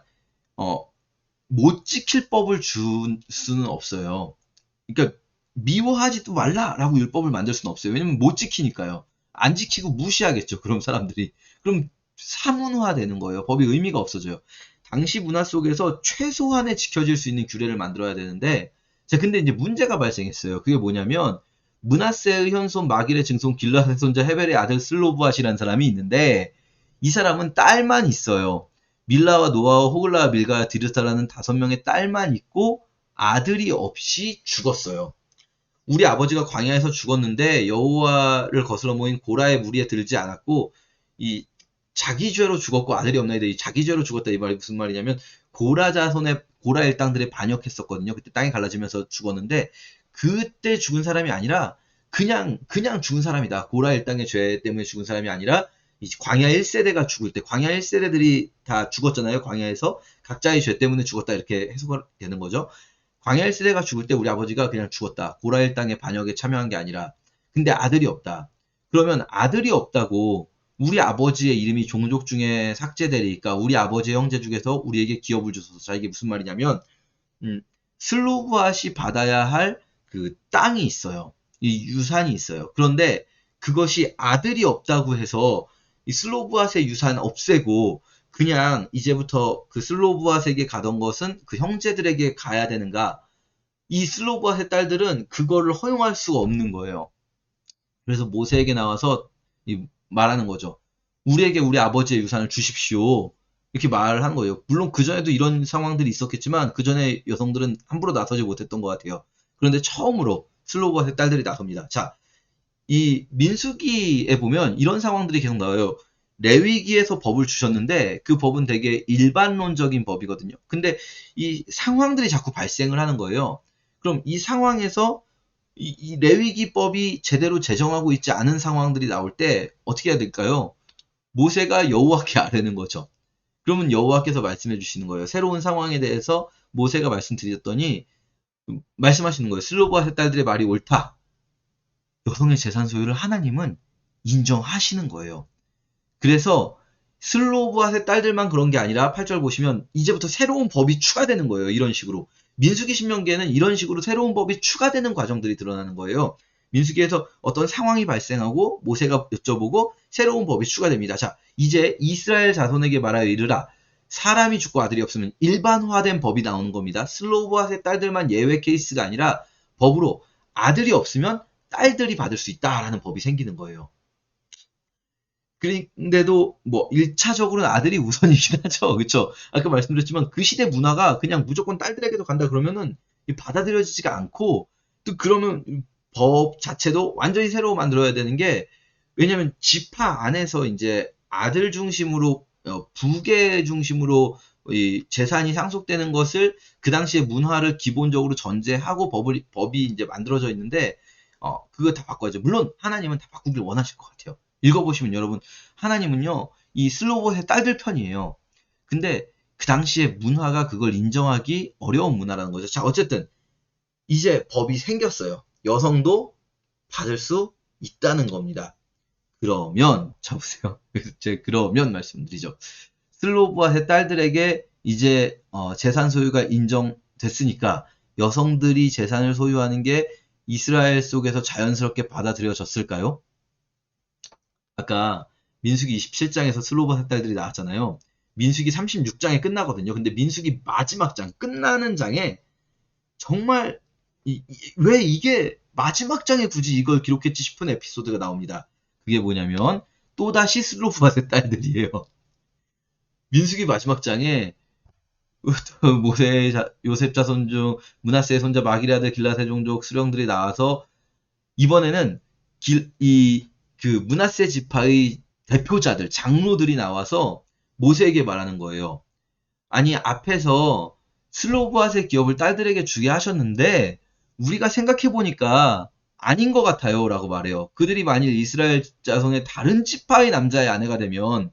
못 지킬 법을 줄 수는 없어요. 그러니까 미워하지도 말라라고 율법을 만들 수는 없어요. 왜냐면 못 지키니까요. 안 지키고 무시하겠죠. 그럼 사람들이. 그럼 사문화되는 거예요. 법이 의미가 없어져요. 당시 문화 속에서 최소한의 지켜질 수 있는 규례를 만들어야 되는데, 자, 근데 이제 문제가 발생했어요. 그게 뭐냐면, 므낫세의 현손 마길의 증손 길라앗의 손자 헤벨의 아들 슬로브앗이라는 사람이 있는데, 이 사람은 딸만 있어요. 밀라와 노아와 호글라와 밀가와 디르사라는 5명의 딸만 있고, 아들이 없이 죽었어요. 우리 아버지가 광야에서 죽었는데 여호와를 거슬러 모인 고라의 무리에 들지 않았고 이 자기 죄로 죽었고 아들이 없나이다. 이 자기 죄로 죽었다 이 말이 무슨 말이냐면 고라 자손의 고라 일당들에 반역했었거든요. 그때 땅이 갈라지면서 죽었는데 그때 죽은 사람이 아니라 그냥 죽은 사람이다. 고라 일당의 죄 때문에 죽은 사람이 아니라 이 광야 1세대가 죽을 때 광야 1세대들이 다 죽었잖아요. 광야에서 각자의 죄 때문에 죽었다 이렇게 해석이 되는 거죠. 광야 1세대가 죽을 때 우리 아버지가 그냥 죽었다. 고라 일당의 반역에 참여한 게 아니라. 근데 아들이 없다. 그러면 아들이 없다고 우리 아버지의 이름이 종족 중에 삭제되니까 우리 아버지의 형제 중에서 우리에게 기업을 주소서. 자, 이게 무슨 말이냐면 슬로브앗이 받아야 할 그 땅이 있어요. 이 유산이 있어요. 그런데 그것이 아들이 없다고 해서 이 슬로브앗의 유산 없애고 그냥 이제부터 그 슬로브앗에게 가던 것은 그 형제들에게 가야 되는가? 이 슬로브앗의 딸들은 그거를 허용할 수가 없는 거예요. 그래서 모세에게 나와서 말하는 거죠. 우리에게 우리 아버지의 유산을 주십시오. 이렇게 말을 하는 거예요. 물론 그전에도 이런 상황들이 있었겠지만 그전에 여성들은 함부로 나서지 못했던 것 같아요. 그런데 처음으로 슬로브앗의 딸들이 나섭니다. 자, 이 민수기에 보면 이런 상황들이 계속 나와요. 레위기에서 법을 주셨는데 그 법은 되게 일반론적인 법이거든요. 근데 이 상황들이 자꾸 발생을 하는 거예요. 그럼 이 상황에서 이 레위기법이 제대로 제정하고 있지 않은 상황들이 나올 때 어떻게 해야 될까요? 모세가 여호와께 아뢰는 거죠. 그러면 여호와께서 말씀해 주시는 거예요. 새로운 상황에 대해서 모세가 말씀드렸더니 말씀하시는 거예요. 슬로바의 딸들의 말이 옳다. 여성의 재산 소유를 하나님은 인정하시는 거예요. 그래서 슬로브앗의 딸들만 그런 게 아니라 8절 보시면 이제부터 새로운 법이 추가되는 거예요. 이런 식으로. 민수기 신명기에는 이런 식으로 새로운 법이 추가되는 과정들이 드러나는 거예요. 민수기에서 어떤 상황이 발생하고 모세가 여쭤보고 새로운 법이 추가됩니다. 자, 이제 이스라엘 자손에게 말하여 이르라. 사람이 죽고 아들이 없으면 일반화된 법이 나오는 겁니다. 슬로브앗의 딸들만 예외 케이스가 아니라 법으로 아들이 없으면 딸들이 받을 수 있다라는 법이 생기는 거예요. 그런데도 뭐 1차적으로는 아들이 우선이긴 하죠. 그렇죠? 아까 말씀드렸지만 그 시대 문화가 그냥 무조건 딸들에게도 간다 그러면은 받아들여지지가 않고 또 그러면 법 자체도 완전히 새로 만들어야 되는 게 왜냐면 지파 안에서 이제 아들 중심으로 부계 중심으로 이 재산이 상속되는 것을 그 당시의 문화를 기본적으로 전제하고 법이 이제 만들어져 있는데 그거 다 바꿔야죠. 물론 하나님은 다 바꾸길 원하실 것 같아요. 읽어보시면 여러분 하나님은요 이 슬로봇의 딸들 편이에요. 근데 그 당시에 문화가 그걸 인정하기 어려운 문화라는 거죠. 자 어쨌든 이제 법이 생겼어요. 여성도 받을 수 있다는 겁니다. 그러면 자 보세요. 제가 그러면 말씀드리죠. 슬로브앗의 딸들에게 이제 재산 소유가 인정됐으니까 여성들이 재산을 소유하는 게 이스라엘 속에서 자연스럽게 받아들여졌을까요? 아까 민수기 27장에서 슬로바의 딸들이 나왔잖아요. 민수기 36장에 끝나거든요. 근데 민수기 마지막 장, 끝나는 장에 정말 왜 이게 마지막 장에 굳이 이걸 기록했지 싶은 에피소드가 나옵니다. 그게 뭐냐면 또다시 슬로바의 딸들이에요. 민수기 마지막 장에 모세 요셉 자손 중 므낫세의 손자 마기레 아들 길라세 종족 수령들이 나와서 이번에는 그 므낫세 지파의 대표자들 장로들이 나와서 모세에게 말하는 거예요. 아니 앞에서 슬로브앗의 기업을 딸들에게 주게 하셨는데 우리가 생각해 보니까 아닌 것 같아요 라고 말해요. 그들이 만일 이스라엘 자손의 다른 지파의 남자의 아내가 되면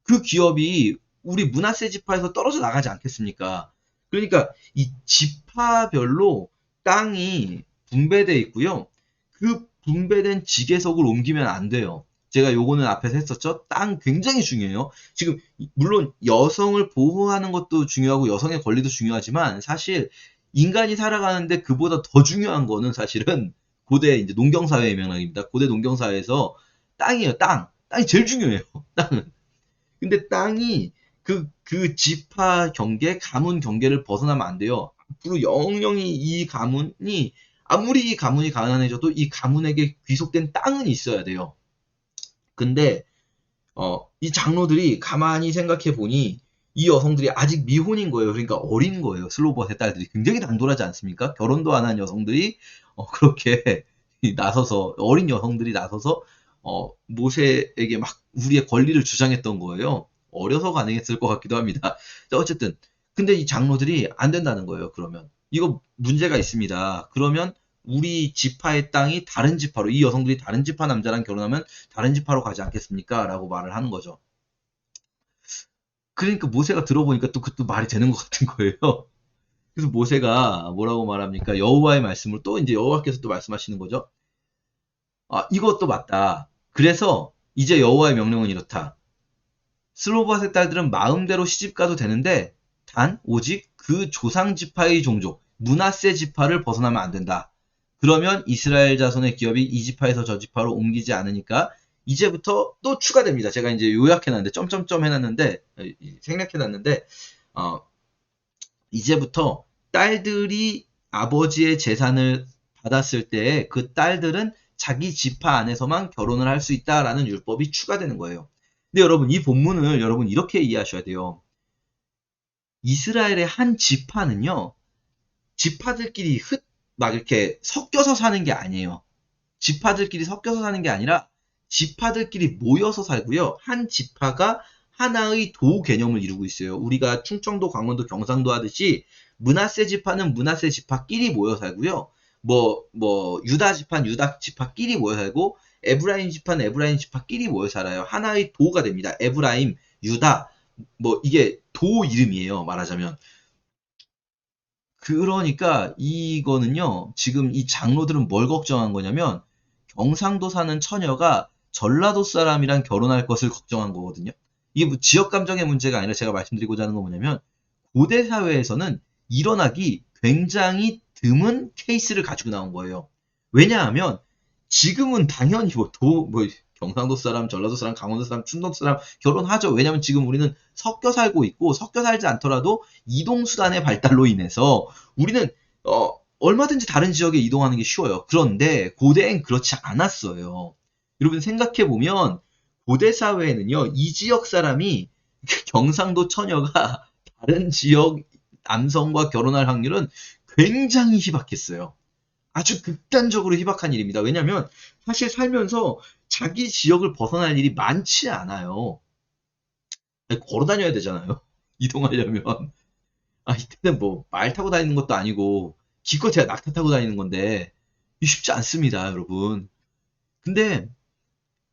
그 기업이 우리 므낫세 지파에서 떨어져 나가지 않겠습니까? 그러니까 이 지파별로 땅이 분배돼 있고요. 그 분배된 지계석을 옮기면 안 돼요. 제가 요거는 앞에서 했었죠. 땅 굉장히 중요해요. 지금 물론 여성을 보호하는 것도 중요하고 여성의 권리도 중요하지만 사실 인간이 살아가는데 그보다 더 중요한 거는 사실은 고대 이제 농경사회의 맥락입니다. 고대 농경사회에서 땅이에요. 땅이 제일 중요해요. 땅은. 근데 땅이 그 지파 경계, 가문 경계를 벗어나면 안 돼요. 앞으로 영영이 이 가문이 아무리 이 가문이 가난해져도 이 가문에게 귀속된 땅은 있어야 돼요. 근데 이 장로들이 가만히 생각해 보니 이 여성들이 아직 미혼인 거예요. 그러니까 어린 거예요. 슬로버의 딸들이 굉장히 당돌하지 않습니까? 결혼도 안 한 여성들이 그렇게 나서서 어린 여성들이 나서서 모세에게 막 우리의 권리를 주장했던 거예요. 어려서 가능했을 것 같기도 합니다. 자, 어쨌든 근데 이 장로들이 안 된다는 거예요. 그러면 이거 문제가 있습니다. 그러면 우리 지파의 땅이 다른 지파로 이 여성들이 다른 지파 남자랑 결혼하면 다른 지파로 가지 않겠습니까? 라고 말을 하는 거죠. 그러니까 모세가 들어보니까 또 그것도 말이 되는 것 같은 거예요. 그래서 모세가 뭐라고 말합니까? 여호와의 말씀을 또 이제 여호와께서 또 말씀하시는 거죠. 이것도 맞다. 그래서 이제 여호와의 명령은 이렇다. 슬로바의 딸들은 마음대로 시집가도 되는데 단 오직 그 조상 지파의 종족 므낫세 지파를 벗어나면 안 된다. 그러면 이스라엘 자손의 기업이 이 지파에서 저 지파로 옮기지 않으니까 이제부터 또 추가됩니다. 제가 이제 요약해놨는데 점점점 해놨는데 생략해놨는데 이제부터 딸들이 아버지의 재산을 받았을 때 그 딸들은 자기 지파 안에서만 결혼을 할 수 있다라는 율법이 추가되는 거예요. 근데 여러분 이 본문을 여러분 이렇게 이해하셔야 돼요. 이스라엘의 한 지파는요. 지파들끼리 막 이렇게 섞여서 사는 게 아니에요. 지파들끼리 섞여서 사는 게 아니라 지파들끼리 모여서 살고요. 한 지파가 하나의 도 개념을 이루고 있어요. 우리가 충청도, 강원도, 경상도 하듯이 므낫세 지파는 므낫세 지파끼리 모여 살고요. 유다 지파는 유다 지파끼리 모여 살고, 에브라임 지파는 에브라임 지파끼리 모여 살아요. 하나의 도가 됩니다. 에브라임, 유다, 이게 도 이름이에요. 말하자면. 그러니까 이거는요, 지금 이 장로들은 뭘 걱정한 거냐면, 경상도 사는 처녀가 전라도 사람이랑 결혼할 것을 걱정한 거거든요. 이게 지역 감정의 문제가 아니라 제가 말씀드리고자 하는 건 뭐냐면, 고대 사회에서는 일어나기 굉장히 드문 케이스를 가지고 나온 거예요. 왜냐하면 지금은 당연히 경상도 사람, 전라도 사람, 강원도 사람, 충청도 사람 결혼하죠. 왜냐하면 지금 우리는 섞여 살고 있고, 섞여 살지 않더라도 이동수단의 발달로 인해서 우리는 얼마든지 다른 지역에 이동하는 게 쉬워요. 그런데 고대엔 그렇지 않았어요. 여러분 생각해보면 고대 사회에는요, 이 지역 사람이 경상도 처녀가 다른 지역 남성과 결혼할 확률은 굉장히 희박했어요. 아주 극단적으로 희박한 일입니다. 왜냐하면 사실 살면서 자기 지역을 벗어날 일이 많지 않아요. 걸어 다녀야 되잖아요. 이동하려면. 이때는 말 타고 다니는 것도 아니고 기껏해야 낙타 타고 다니는 건데 쉽지 않습니다, 여러분. 근데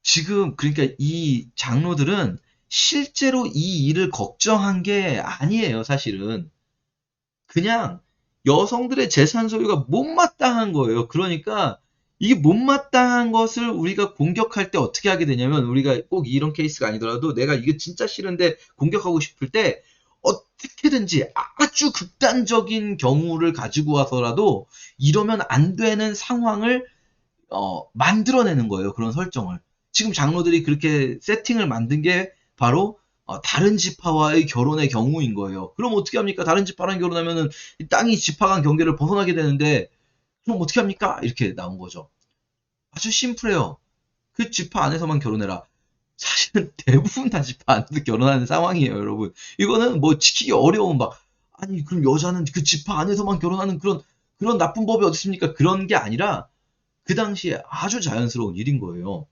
지금 그러니까 이 장로들은 실제로 이 일을 걱정한 게 아니에요, 사실은. 그냥 여성들의 재산 소유가 못마땅한 거예요. 그러니까 이게 못마땅한 것을 우리가 공격할 때 어떻게 하게 되냐면, 우리가 꼭 이런 케이스가 아니더라도 내가 이게 진짜 싫은데 공격하고 싶을 때 어떻게든지 아주 극단적인 경우를 가지고 와서라도 이러면 안 되는 상황을 만들어내는 거예요. 그런 설정을. 지금 장로들이 그렇게 세팅을 만든 게 바로 다른 지파와의 결혼의 경우인 거예요. 그럼 어떻게 합니까? 다른 지파랑 결혼하면은 이 땅이 지파 간 경계를 벗어나게 되는데, 그럼 어떻게 합니까? 이렇게 나온 거죠. 아주 심플해요. 그 지파 안에서만 결혼해라. 사실은 대부분 다 지파 안에서 결혼하는 상황이에요, 여러분. 이거는 지키기 어려운 아니 그럼 여자는 그 지파 안에서만 결혼하는 그런 나쁜 법이 어디 있습니까? 그런 게 아니라 그 당시에 아주 자연스러운 일인 거예요.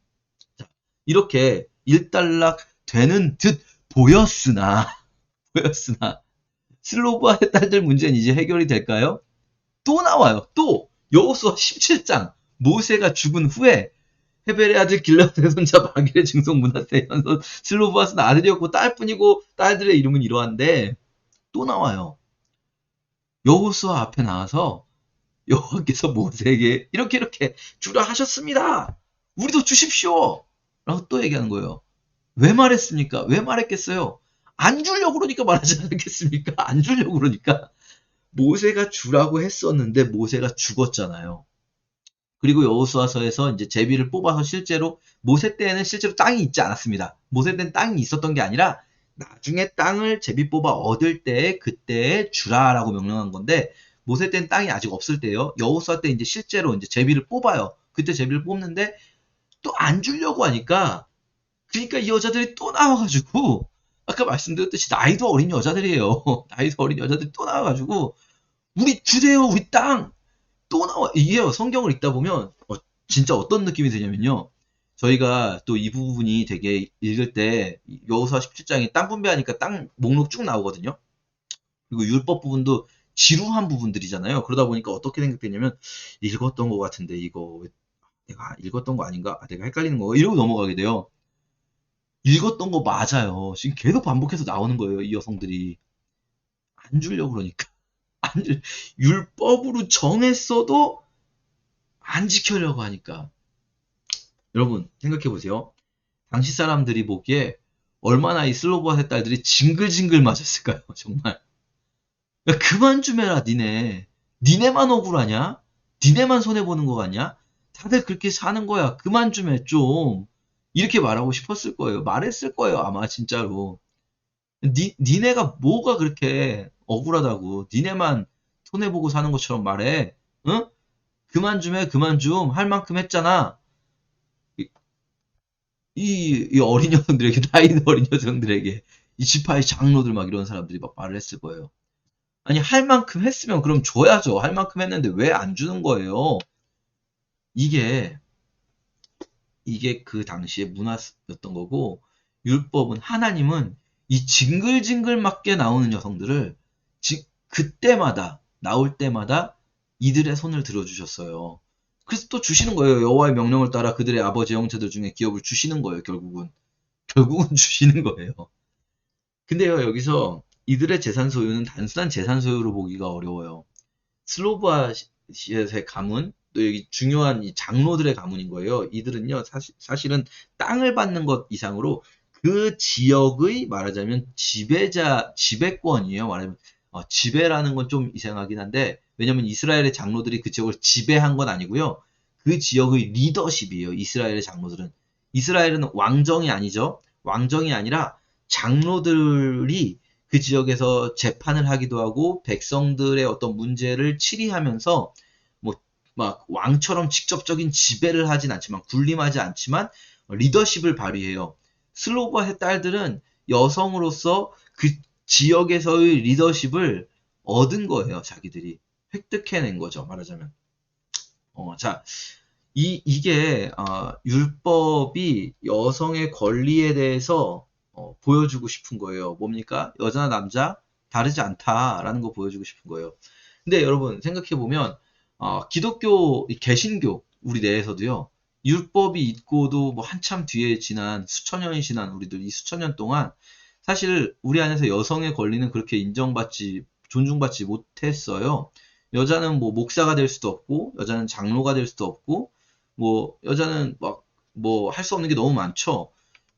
자, 이렇게 일단락 되는 듯 보였으나 슬로브아의 딸들 문제는 이제 해결이 될까요? 또 나와요. 또 여호수아 17장 모세가 죽은 후에 헤벨의 아들 길르앗의 손자 마길의 증손 므낫세의 현손 슬로브아스는 아들이었고 딸뿐이고 딸들의 이름은 이러한데, 또 나와요. 여호수아 앞에 나와서 여호와께서 모세에게 이렇게 주라 하셨습니다. 우리도 주십시오. 라고 또 얘기하는 거예요. 왜 말했습니까? 왜 말했겠어요? 안 주려고 그러니까 말하지 않았겠습니까? 안 주려고 그러니까. 모세가 주라고 했었는데 모세가 죽었잖아요. 그리고 여호수아서에서 이제 제비를 뽑아서 실제로 모세 때에는 실제로 땅이 있지 않았습니다. 모세 때는 땅이 있었던 게 아니라 나중에 땅을 제비 뽑아 얻을 때에 그때에 주라라고 명령한 건데, 모세 때는 땅이 아직 없을 때요. 여호수아 때 이제 실제로 이제 제비를 뽑아요. 그때 제비를 뽑는데 또 안 주려고 하니까, 그러니까 이 여자들이 또 나와가지고, 아까 말씀드렸듯이 나이도 어린 여자들이에요. 나이도 어린 여자들이 또 나와가지고 우리 주세요, 우리 땅. 또 나와. 이게요, 성경을 읽다 보면 진짜 어떤 느낌이 드냐면요, 저희가 또 이 부분이 되게 읽을 때 여호수아 17장이 땅 분배하니까 땅 목록 쭉 나오거든요. 그리고 율법 부분도 지루한 부분들이잖아요. 그러다 보니까 어떻게 생각되냐면, 읽었던 것 같은데 이거 내가 읽었던 거 아닌가? 내가 헷갈리는 거, 이러고 넘어가게 돼요. 읽었던 거 맞아요. 지금 계속 반복해서 나오는 거예요, 이 여성들이. 안 주려고 그러니까. 율법으로 정했어도 안 지켜려고 하니까. 여러분 생각해 보세요. 당시 사람들이 보기에 얼마나 이 슬로보아의 딸들이 징글징글 맞았을까요? 정말. 야, 그만 좀 해라, 니네. 니네만 억울하냐? 니네만 손해보는 거 같냐? 다들 그렇게 사는 거야. 그만 좀 해, 좀. 이렇게 말하고 싶었을 거예요. 말했을 거예요, 아마, 진짜로. 니네가 뭐가 그렇게 억울하다고. 니네만 손해보고 사는 것처럼 말해. 응? 그만 좀 해, 그만 좀. 할 만큼 했잖아. 이 어린 여성들에게, 나이 어린 여성들에게, 이 지파의 장로들 막 이런 사람들이 막 말을 했을 거예요. 아니, 할 만큼 했으면 그럼 줘야죠. 할 만큼 했는데 왜 안 주는 거예요? 이게 이게 그 당시의 문화였던 거고, 율법은, 하나님은 이 징글징글맞게 나오는 여성들을 그때마다, 나올 때마다 이들의 손을 들어주셨어요. 그래서 또 주시는 거예요. 여호와의 명령을 따라 그들의 아버지 형제들 중에 기업을 주시는 거예요, 결국은. 결국은 주시는 거예요. 근데요, 여기서 이들의 재산 소유는 단순한 재산 소유로 보기가 어려워요. 슬로브아시의 가문, 또 여기 중요한 이 장로들의 가문인 거예요. 이들은요, 사실은 땅을 받는 것 이상으로 그 지역의 말하자면 지배권이에요. 말하자면, 지배라는 건 좀 이상하긴 한데, 왜냐면 이스라엘의 장로들이 그 지역을 지배한 건 아니고요. 그 지역의 리더십이에요. 이스라엘의 장로들은. 이스라엘은 왕정이 아니죠. 왕정이 아니라 장로들이 그 지역에서 재판을 하기도 하고 백성들의 어떤 문제를 치리하면서 뭐 막 왕처럼 직접적인 지배를 하진 않지만 군림하지 않지만 리더십을 발휘해요. 슬로바의 딸들은 여성으로서 그 지역에서의 리더십을 얻은 거예요. 자기들이 획득해낸 거죠. 말하자면. 자, 이게 율법이 여성의 권리에 대해서 보여주고 싶은 거예요. 뭡니까? 여자나 남자 다르지 않다라는 거 보여주고 싶은 거예요. 근데 여러분 생각해 보면 기독교, 개신교 우리 내에서도요. 율법이 있고도 뭐 한참 뒤에 지난 수천 년이 지난 우리들 이 수천 년 동안 사실 우리 안에서 여성의 권리는 그렇게 인정받지 존중받지 못했어요. 여자는 뭐 목사가 될 수도 없고 여자는 장로가 될 수도 없고 뭐 여자는 막 뭐 할 수 없는 게 너무 많죠.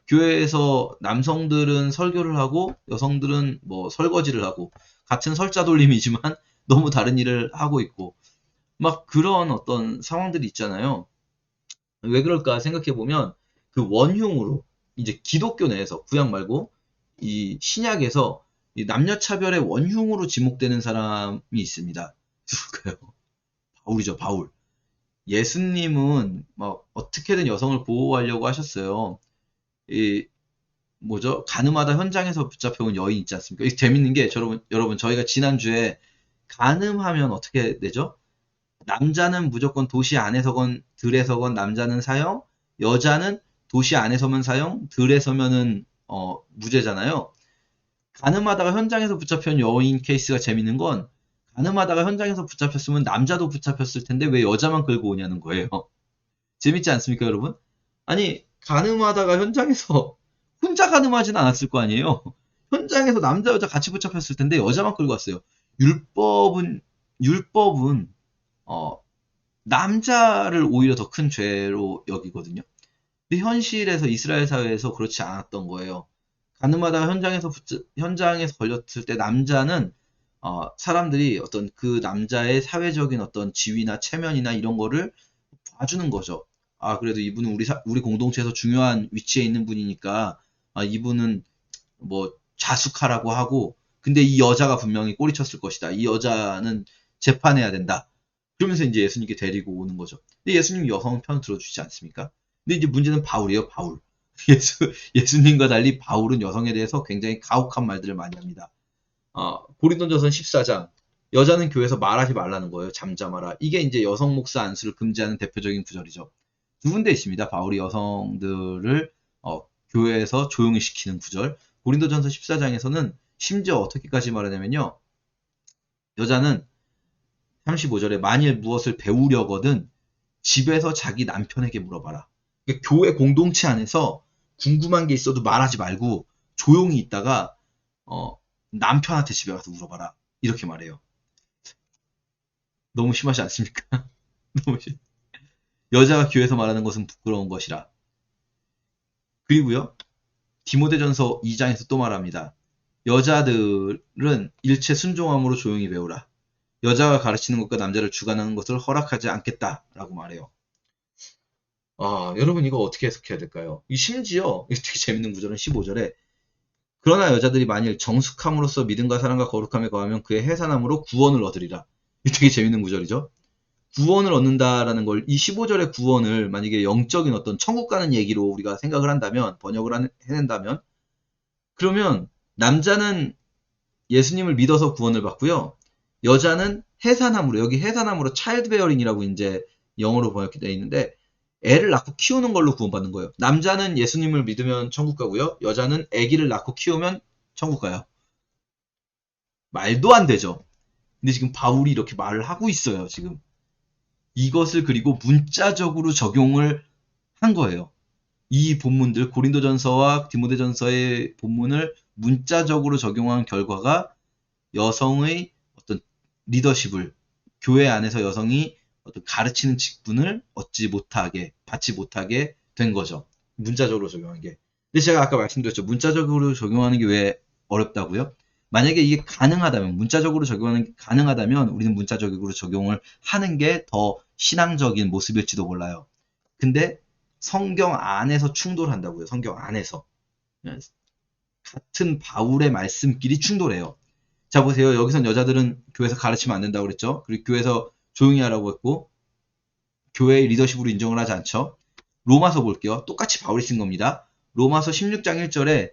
교회에서 남성들은 설교를 하고 여성들은 뭐 설거지를 하고 같은 설자 돌림이지만 너무 다른 일을 하고 있고 막 그런 어떤 상황들이 있잖아요. 왜 그럴까 생각해 보면 그 원흉으로 이제 기독교 내에서 구약 말고 이 신약에서 이 남녀 차별의 원흉으로 지목되는 사람이 있습니다. 누굴까요? 바울이죠, 바울. 예수님은 막 어떻게든 여성을 보호하려고 하셨어요. 이 뭐죠? 가늠하다 현장에서 붙잡혀온 여인 있지 않습니까? 이 재밌는 게 여러분 저희가 지난주에 가늠하면 어떻게 되죠? 남자는 무조건 도시 안에서건 들에서건 남자는 사형, 여자는 도시 안에서면 사형, 들에서면은 무죄잖아요. 가늠하다가 현장에서 붙잡힌 여인 케이스가 재밌는 건 가늠하다가 현장에서 붙잡혔으면 남자도 붙잡혔을 텐데 왜 여자만 끌고 오냐는 거예요. 재밌지 않습니까, 여러분? 아니, 가늠하다가 현장에서 혼자 가늠하진 않았을 거 아니에요. 현장에서 남자, 여자 같이 붙잡혔을 텐데 여자만 끌고 왔어요. 율법은, 어, 남자를 오히려 더 큰 죄로 여기거든요. 근데 현실에서 이스라엘 사회에서 그렇지 않았던 거예요. 가늠하다가 현장에서 걸렸을 때 남자는 사람들이 어떤 그 남자의 사회적인 어떤 지위나 체면이나 이런 거를 봐주는 거죠. 그래도 이분은 우리 공동체에서 중요한 위치에 있는 분이니까, 이분은 뭐 자숙하라고 하고, 근데 이 여자가 분명히 꼬리쳤을 것이다. 이 여자는 재판해야 된다. 그러면서 이제 예수님께 데리고 오는 거죠. 근데 예수님이 여성 편 들어주지 않습니까? 근데 이제 문제는 바울이에요, 바울. 예수님과 달리 바울은 여성에 대해서 굉장히 가혹한 말들을 많이 합니다. 고린도전서 14장. 여자는 교회에서 말하지 말라는 거예요. 잠잠하라. 이게 이제 여성 목사 안수를 금지하는 대표적인 구절이죠. 두 군데 있습니다. 바울이 여성들을 교회에서 조용히 시키는 구절. 고린도전서 14장에서는 심지어 어떻게까지 말하냐면요. 여자는 35절에 만일 무엇을 배우려거든 집에서 자기 남편에게 물어봐라. 그러니까 교회 공동체 안에서 궁금한 게 있어도 말하지 말고 조용히 있다가 남편한테 집에 가서 물어봐라. 이렇게 말해요. 너무 심하지 않습니까? 너무 심. 여자가 교회에서 말하는 것은 부끄러운 것이라. 그리고요. 디모데전서 2장에서 또 말합니다. 여자들은 일체 순종함으로 조용히 배우라. 여자가 가르치는 것과 남자를 주관하는 것을 허락하지 않겠다라고 말해요. 여러분 이거 어떻게 해석해야 될까요? 심지어 되게 재밌는 구절은 15절에 그러나 여자들이 만일 정숙함으로써 믿음과 사랑과 거룩함에 거하면 그의 해산함으로 구원을 얻으리라. 이게 되게 재밌는 구절이죠. 구원을 얻는다라는 걸, 이 15절의 구원을 만약에 영적인 어떤 천국 가는 얘기로 우리가 생각을 한다면, 번역을 해낸다면, 그러면 남자는 예수님을 믿어서 구원을 받고요. 여자는 해산함으로, 여기 해산함으로 차일드 베어링이라고 이제 영어로 번역되어 있는데, 애를 낳고 키우는 걸로 구원받는 거예요. 남자는 예수님을 믿으면 천국 가고요. 여자는 아기를 낳고 키우면 천국 가요. 말도 안 되죠. 근데 지금 바울이 이렇게 말을 하고 있어요. 지금 이것을 그리고 문자적으로 적용을 한 거예요. 이 본문들 고린도전서와 디모데전서의 본문을 문자적으로 적용한 결과가 여성의 어떤 리더십을 교회 안에서 여성이 어떤 가르치는 직분을 받지 못하게 된 거죠. 문자적으로 적용한 게. 근데 제가 아까 말씀드렸죠. 문자적으로 적용하는 게 왜 어렵다고요? 만약에 이게 가능하다면, 문자적으로 적용하는 게 가능하다면 우리는 문자적으로 적용을 하는 게 더 신앙적인 모습일지도 몰라요. 근데 성경 안에서 충돌한다고요. 성경 안에서. 같은 바울의 말씀끼리 충돌해요. 자, 보세요. 여기선 여자들은 교회에서 가르치면 안 된다고 그랬죠. 그리고 교회에서 조용히 하라고 했고, 교회의 리더십으로 인정을 하지 않죠. 로마서 볼게요. 똑같이 바울이 쓴 겁니다. 로마서 16장 1절에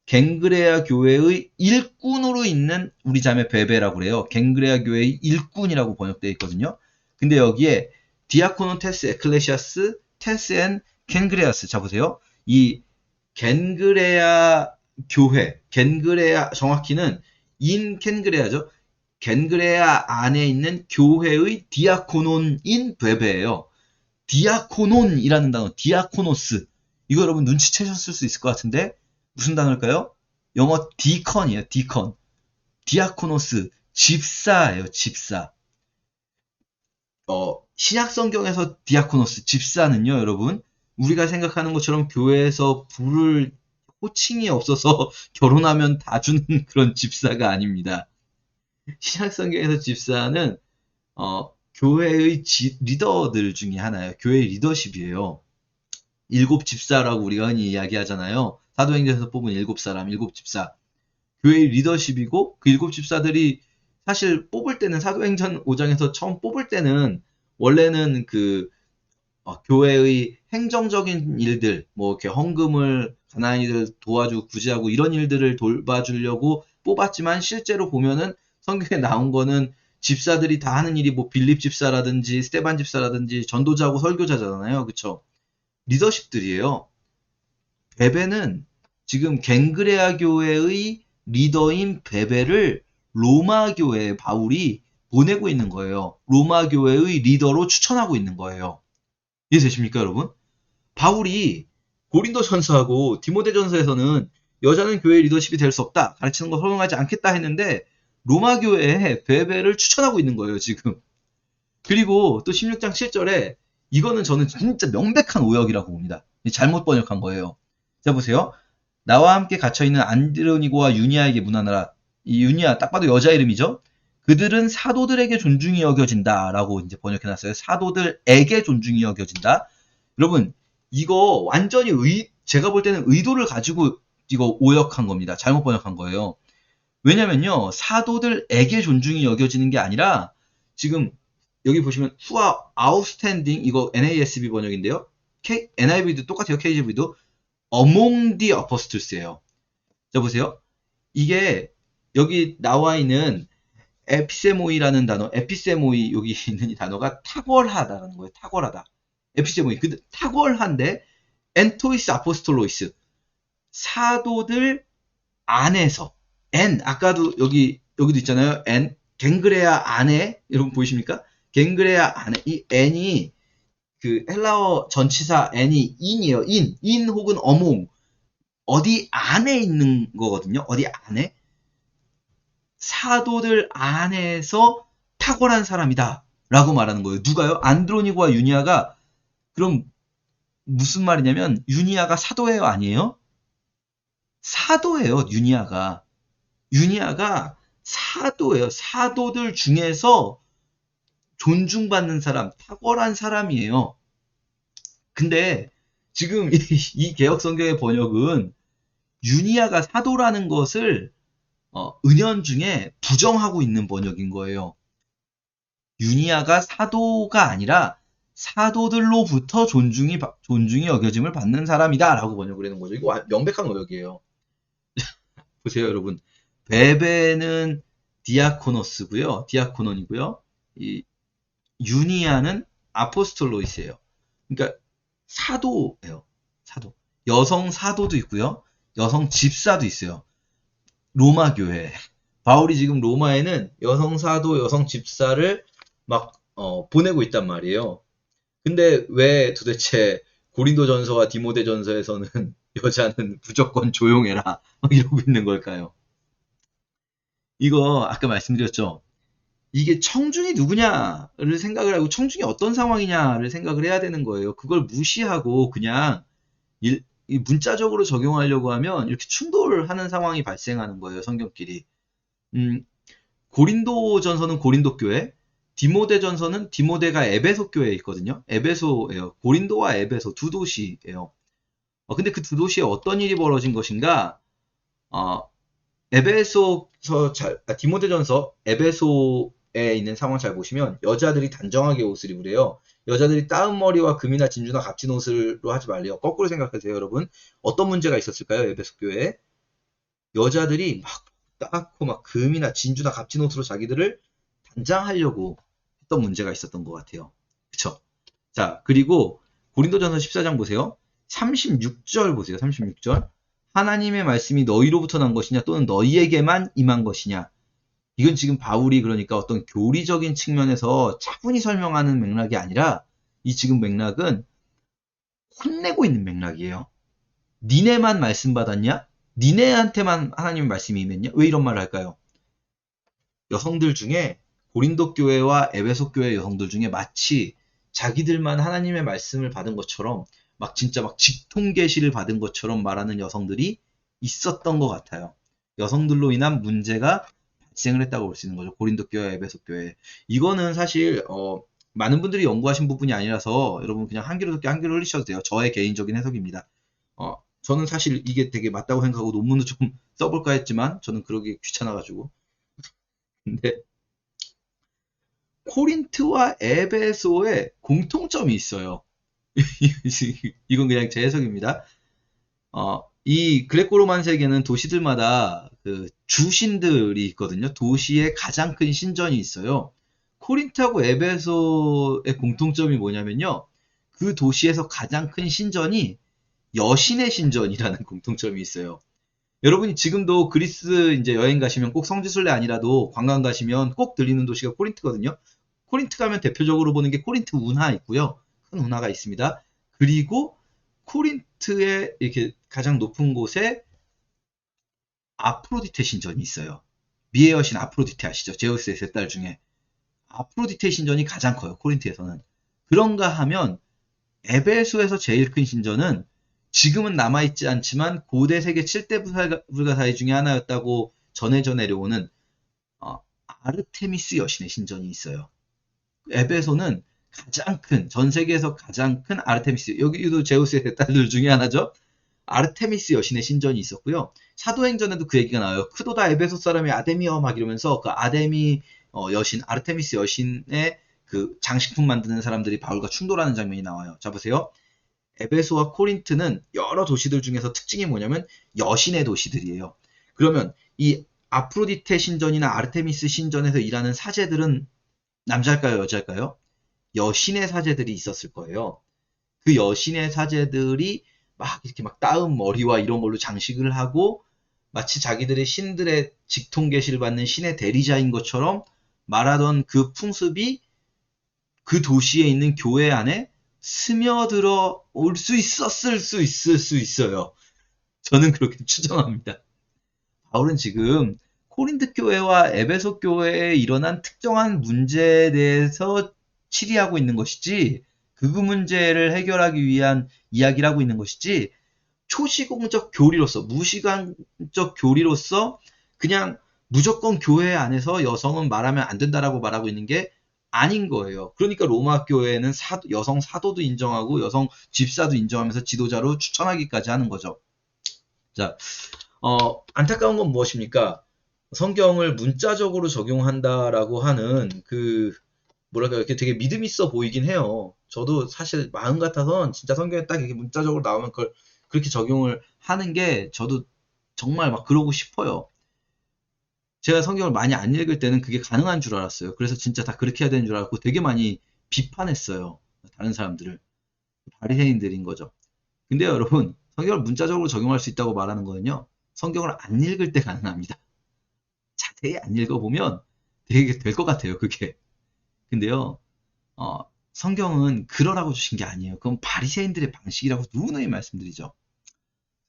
갱그레아 교회의 일꾼으로 있는 우리 자매 베베라고 그래요. 갱그레아 교회의 일꾼이라고 번역되어 있거든요. 근데 여기에 디아코노 테스 에클레시아스 테스엔 갱그레아스. 자, 보세요. 이 겐그레아 교회, 겐그레아 정확히는 인 켄그레아죠. 겐그레아 안에 있는 교회의 디아코논인 베베예요. 디아코논이라는 단어, 디아코노스. 이거 여러분 눈치채셨을 수 있을 것 같은데 무슨 단어일까요? 영어 디컨이에요. 디컨. 디아코노스. 집사예요. 집사. 신약 성경에서 디아코노스, 집사는요, 여러분, 우리가 생각하는 것처럼 교회에서 부를 호칭이 없어서 결혼하면 다 주는 그런 집사가 아닙니다. 신약 성경에서 집사는 교회의 리더들 중에 하나예요. 교회의 리더십이에요. 일곱 집사라고 우리가 흔히 이야기하잖아요. 사도행전에서 뽑은 일곱 사람, 일곱 집사. 교회의 리더십이고 그 일곱 집사들이 사실 뽑을 때는 사도행전 5장에서 처음 뽑을 때는 원래는 교회의 행정적인 일들, 뭐 이렇게 헌금을 가난이들 도와주고 구제하고 이런 일들을 돌봐주려고 뽑았지만 실제로 보면은 성경에 나온 거는 집사들이 다 하는 일이 뭐 빌립 집사라든지 스테반 집사라든지 전도자하고 설교자잖아요. 그쵸? 리더십들이에요. 베베는 지금 갱그레아 교회의 리더인 베베를 로마 교회에 바울이 보내고 있는 거예요. 로마 교회의 리더로 추천하고 있는 거예요. 이해되십니까, 여러분? 바울이 고린도전서하고 디모데전서에서는 여자는 교회 리더십이 될 수 없다. 가르치는 거 허용하지 않겠다 했는데 로마 교회에 베베를 추천하고 있는 거예요, 지금. 그리고 또 16장 7절에 이거는 저는 진짜 명백한 오역이라고 봅니다. 잘못 번역한 거예요. 자, 보세요. 나와 함께 갇혀있는 안드로니고와 유니아에게 문안하라. 이 유니아 딱 봐도 여자 이름이죠. 그들은 사도들에게 존중이 여겨진다 라고 이제 번역해놨어요. 사도들에게 존중이 여겨진다. 여러분 이거 완전히 제가 볼 때는 의도를 가지고 이거 오역한 겁니다. 잘못 번역한 거예요. 왜냐면요, 사도들에게 존중이 여겨지는 게 아니라 지금 여기 보시면 who are outstanding, 이거 NASB 번역인데요. NIV도 똑같아요. KJV도 among the apostles예요. 자, 보세요. 이게 여기 나와 있는 에피세모이라는 단어, 에피세모이 여기 있는 이 단어가 탁월하다라는 거예요. 탁월하다. 에피세모이. 근데 탁월한데 엔토이스 아포스톨로이스. 사도들 안에서 아까도 여기도 있잖아요. 갱그레아 안에, 여러분 보이십니까? 갱그레아 안에 이 n이 그 헬라어 전치사 n이 in이에요. in 혹은 among, 어디 안에 있는 거거든요. 어디 안에. 사도들 안에서 탁월한 사람이다 라고 말하는 거예요. 누가요? 안드로니고와 유니아가. 그럼 무슨 말이냐면 유니아가 사도예요, 아니에요? 사도예요. 유니아가 사도예요. 사도들 중에서 존중받는 사람, 탁월한 사람이에요. 근데 지금 이 개혁 성경의 번역은 유니아가 사도라는 것을 은연중에 부정하고 있는 번역인 거예요. 유니아가 사도가 아니라 사도들로부터 존중이 여겨짐을 받는 사람이다 라고 번역을 하는 거죠. 이거 명백한 오역이에요. 보세요, 여러분. 베베는 디아코노스고요. 디아코논이고요. 이 유니아는 아포스톨로이스예요. 그러니까 사도예요. 사도. 여성 사도도 있고요. 여성 집사도 있어요. 로마 교회. 바울이 지금 로마에는 여성 사도, 여성 집사를 막 보내고 있단 말이에요. 근데 왜 도대체 고린도전서와 디모데전서에서는 여자는 무조건 조용해라 막 이러고 있는 걸까요? 이거 아까 말씀드렸죠. 이게 청중이 누구냐를 생각을 하고 청중이 어떤 상황이냐를 생각을 해야 되는 거예요. 그걸 무시하고 그냥 이 문자적으로 적용하려고 하면 이렇게 충돌하는 상황이 발생하는 거예요. 성경끼리. 음, 고린도전서는 고린도 교회, 디모데전서는 디모데가 에베소 교회에 있거든요. 에베소예요. 고린도와 에베소 두 도시예요. 근데 그 두 도시에 어떤 일이 벌어진 것인가? 어, 디모데전서 에베소에 있는 상황 잘 보시면 여자들이 단정하게 옷을 입으래요. 여자들이 따은 머리와 금이나 진주나 값진 옷으로 하지 말래요. 거꾸로 생각하세요, 여러분. 어떤 문제가 있었을까요, 에베소 교회에? 여자들이 막 따고 막 금이나 진주나 값진 옷으로 자기들을 단장하려고 했던 문제가 있었던 것 같아요. 그쵸? 자, 그리고 고린도전서 14장 보세요. 36절 보세요. 36절. 하나님의 말씀이 너희로부터 난 것이냐 또는 너희에게만 임한 것이냐. 이건 지금 바울이 그러니까 어떤 교리적인 측면에서 차분히 설명하는 맥락이 아니라 이 지금 맥락은 혼내고 있는 맥락이에요. 니네만 말씀 받았냐? 니네한테만 하나님의 말씀이 임했냐? 왜 이런 말을 할까요? 여성들 중에 고린도 교회와 에베소 교회 여성들 중에 마치 자기들만 하나님의 말씀을 받은 것처럼 막 진짜 막 직통 계시를 받은 것처럼 말하는 여성들이 있었던 것 같아요. 여성들로 인한 문제가 발생을 했다고 볼 수 있는 거죠. 고린도 교회, 에베소 교회. 이거는 사실 많은 분들이 연구하신 부분이 아니라서 여러분 그냥 한 귀로 듣기 한 귀로 흘리셔도 돼요. 저의 개인적인 해석입니다. 저는 사실 이게 되게 맞다고 생각하고 논문도 좀 써볼까 했지만 저는 그러기 귀찮아가지고. 근데 코린트와 에베소에 공통점이 있어요. 이건 그냥 제 해석입니다. 이 그레코로만 세계는 도시들마다 그 주신들이 있거든요. 도시에 가장 큰 신전이 있어요. 코린트하고 에베소의 공통점이 뭐냐면요. 그 도시에서 가장 큰 신전이 여신의 신전이라는 공통점이 있어요. 여러분이 지금도 그리스 이제 여행 가시면 꼭 성지순례 아니라도 관광 가시면 꼭 들리는 도시가 코린트거든요. 코린트 가면 대표적으로 보는 게 코린트 운하 있고요. 큰 운하가 있습니다. 그리고 코린트의 이렇게 가장 높은 곳에 아프로디테 신전이 있어요. 미의 여신 아프로디테 아시죠? 제우스의 세 딸 중에. 아프로디테 신전이 가장 커요. 코린트에서는. 그런가 하면 에베소에서 제일 큰 신전은 지금은 남아있지 않지만 고대 세계 7대 불가사의 중에 하나였다고 전해져 내려오는 아르테미스 여신의 신전이 있어요. 에베소는 가장 큰, 전 세계에서 가장 큰 아르테미스, 여기도 제우스의 딸들 중에 하나죠. 아르테미스 여신의 신전이 있었고요. 사도행전에도 그 얘기가 나와요. 크도다 에베소 사람이 아데미어 막 이러면서 그 아데미 여신, 아르테미스 여신의 그 장식품 만드는 사람들이 바울과 충돌하는 장면이 나와요. 자, 보세요. 에베소와 코린트는 여러 도시들 중에서 특징이 뭐냐면 여신의 도시들이에요. 그러면 이 아프로디테 신전이나 아르테미스 신전에서 일하는 사제들은 남자일까요, 여자일까요? 여신의 사제들이 있었을 거예요. 그 여신의 사제들이 막 이렇게 막 따은 머리와 이런 걸로 장식을 하고 마치 자기들의 신들의 직통 계시를 받는 신의 대리자인 것처럼 말하던 그 풍습이 그 도시에 있는 교회 안에 스며들어 올 수 있을 수 있어요. 저는 그렇게 추정합니다. 바울은 지금 코린트 교회와 에베소 교회에 일어난 특정한 문제에 대해서 치리하고 있는 것이지 그 문제를 해결하기 위한 이야기를 하고 있는 것이지 초시공적 교리로서 무시간적 교리로서 그냥 무조건 교회 안에서 여성은 말하면 안 된다라고 말하고 있는 게 아닌 거예요. 그러니까 로마 교회는 여성 사도도 인정하고 여성 집사도 인정하면서 지도자로 추천하기까지 하는 거죠. 자, 안타까운 건 무엇입니까? 성경을 문자적으로 적용한다라고 하는 그 뭐랄까 이렇게 되게 믿음 있어 보이긴 해요. 저도 사실 마음 같아선 진짜 성경에 딱 이렇게 문자적으로 나오면 그걸 그렇게 적용을 하는 게 저도 정말 막 그러고 싶어요. 제가 성경을 많이 안 읽을 때는 그게 가능한 줄 알았어요. 그래서 진짜 다 그렇게 해야 되는 줄 알고 되게 많이 비판했어요. 다른 사람들을. 바리새인들인 거죠. 근데 여러분, 성경을 문자적으로 적용할 수 있다고 말하는 거는요, 성경을 안 읽을 때 가능합니다. 자세히 안 읽어보면 되게 될 것 같아요, 그게. 근데요, 어, 성경은 그러라고 주신 게 아니에요. 그건 바리새인들의 방식이라고 누누이 말씀드리죠.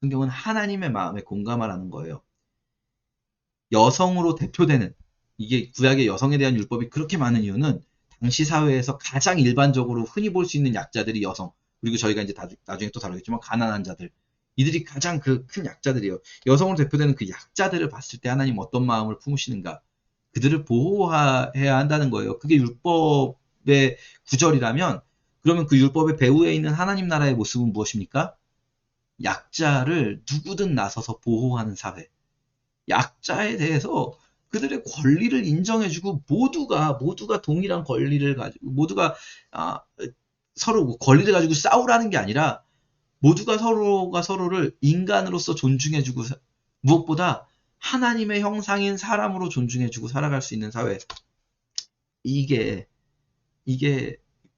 성경은 하나님의 마음에 공감하라는 거예요. 여성으로 대표되는, 이게 구약의 여성에 대한 율법이 그렇게 많은 이유는 당시 사회에서 가장 일반적으로 흔히 볼 수 있는 약자들이 여성, 그리고 저희가 이제 나중에 또 다루겠지만 가난한 자들, 이들이 가장 그 큰 약자들이에요. 여성으로 대표되는 그 약자들을 봤을 때 하나님 어떤 마음을 품으시는가? 그들을 보호해야 한다는 거예요. 그게 율법의 구절이라면, 그러면 그 율법의 배후에 있는 하나님 나라의 모습은 무엇입니까? 약자를 누구든 나서서 보호하는 사회. 약자에 대해서 그들의 권리를 인정해주고 모두가 동일한 권리를 가지고 모두가 서로 권리를 가지고 싸우라는 게 아니라 모두가 서로가 서로를 인간으로서 존중해주고 무엇보다 하나님의 형상인 사람으로 존중해주고 살아갈 수 있는 사회. 이게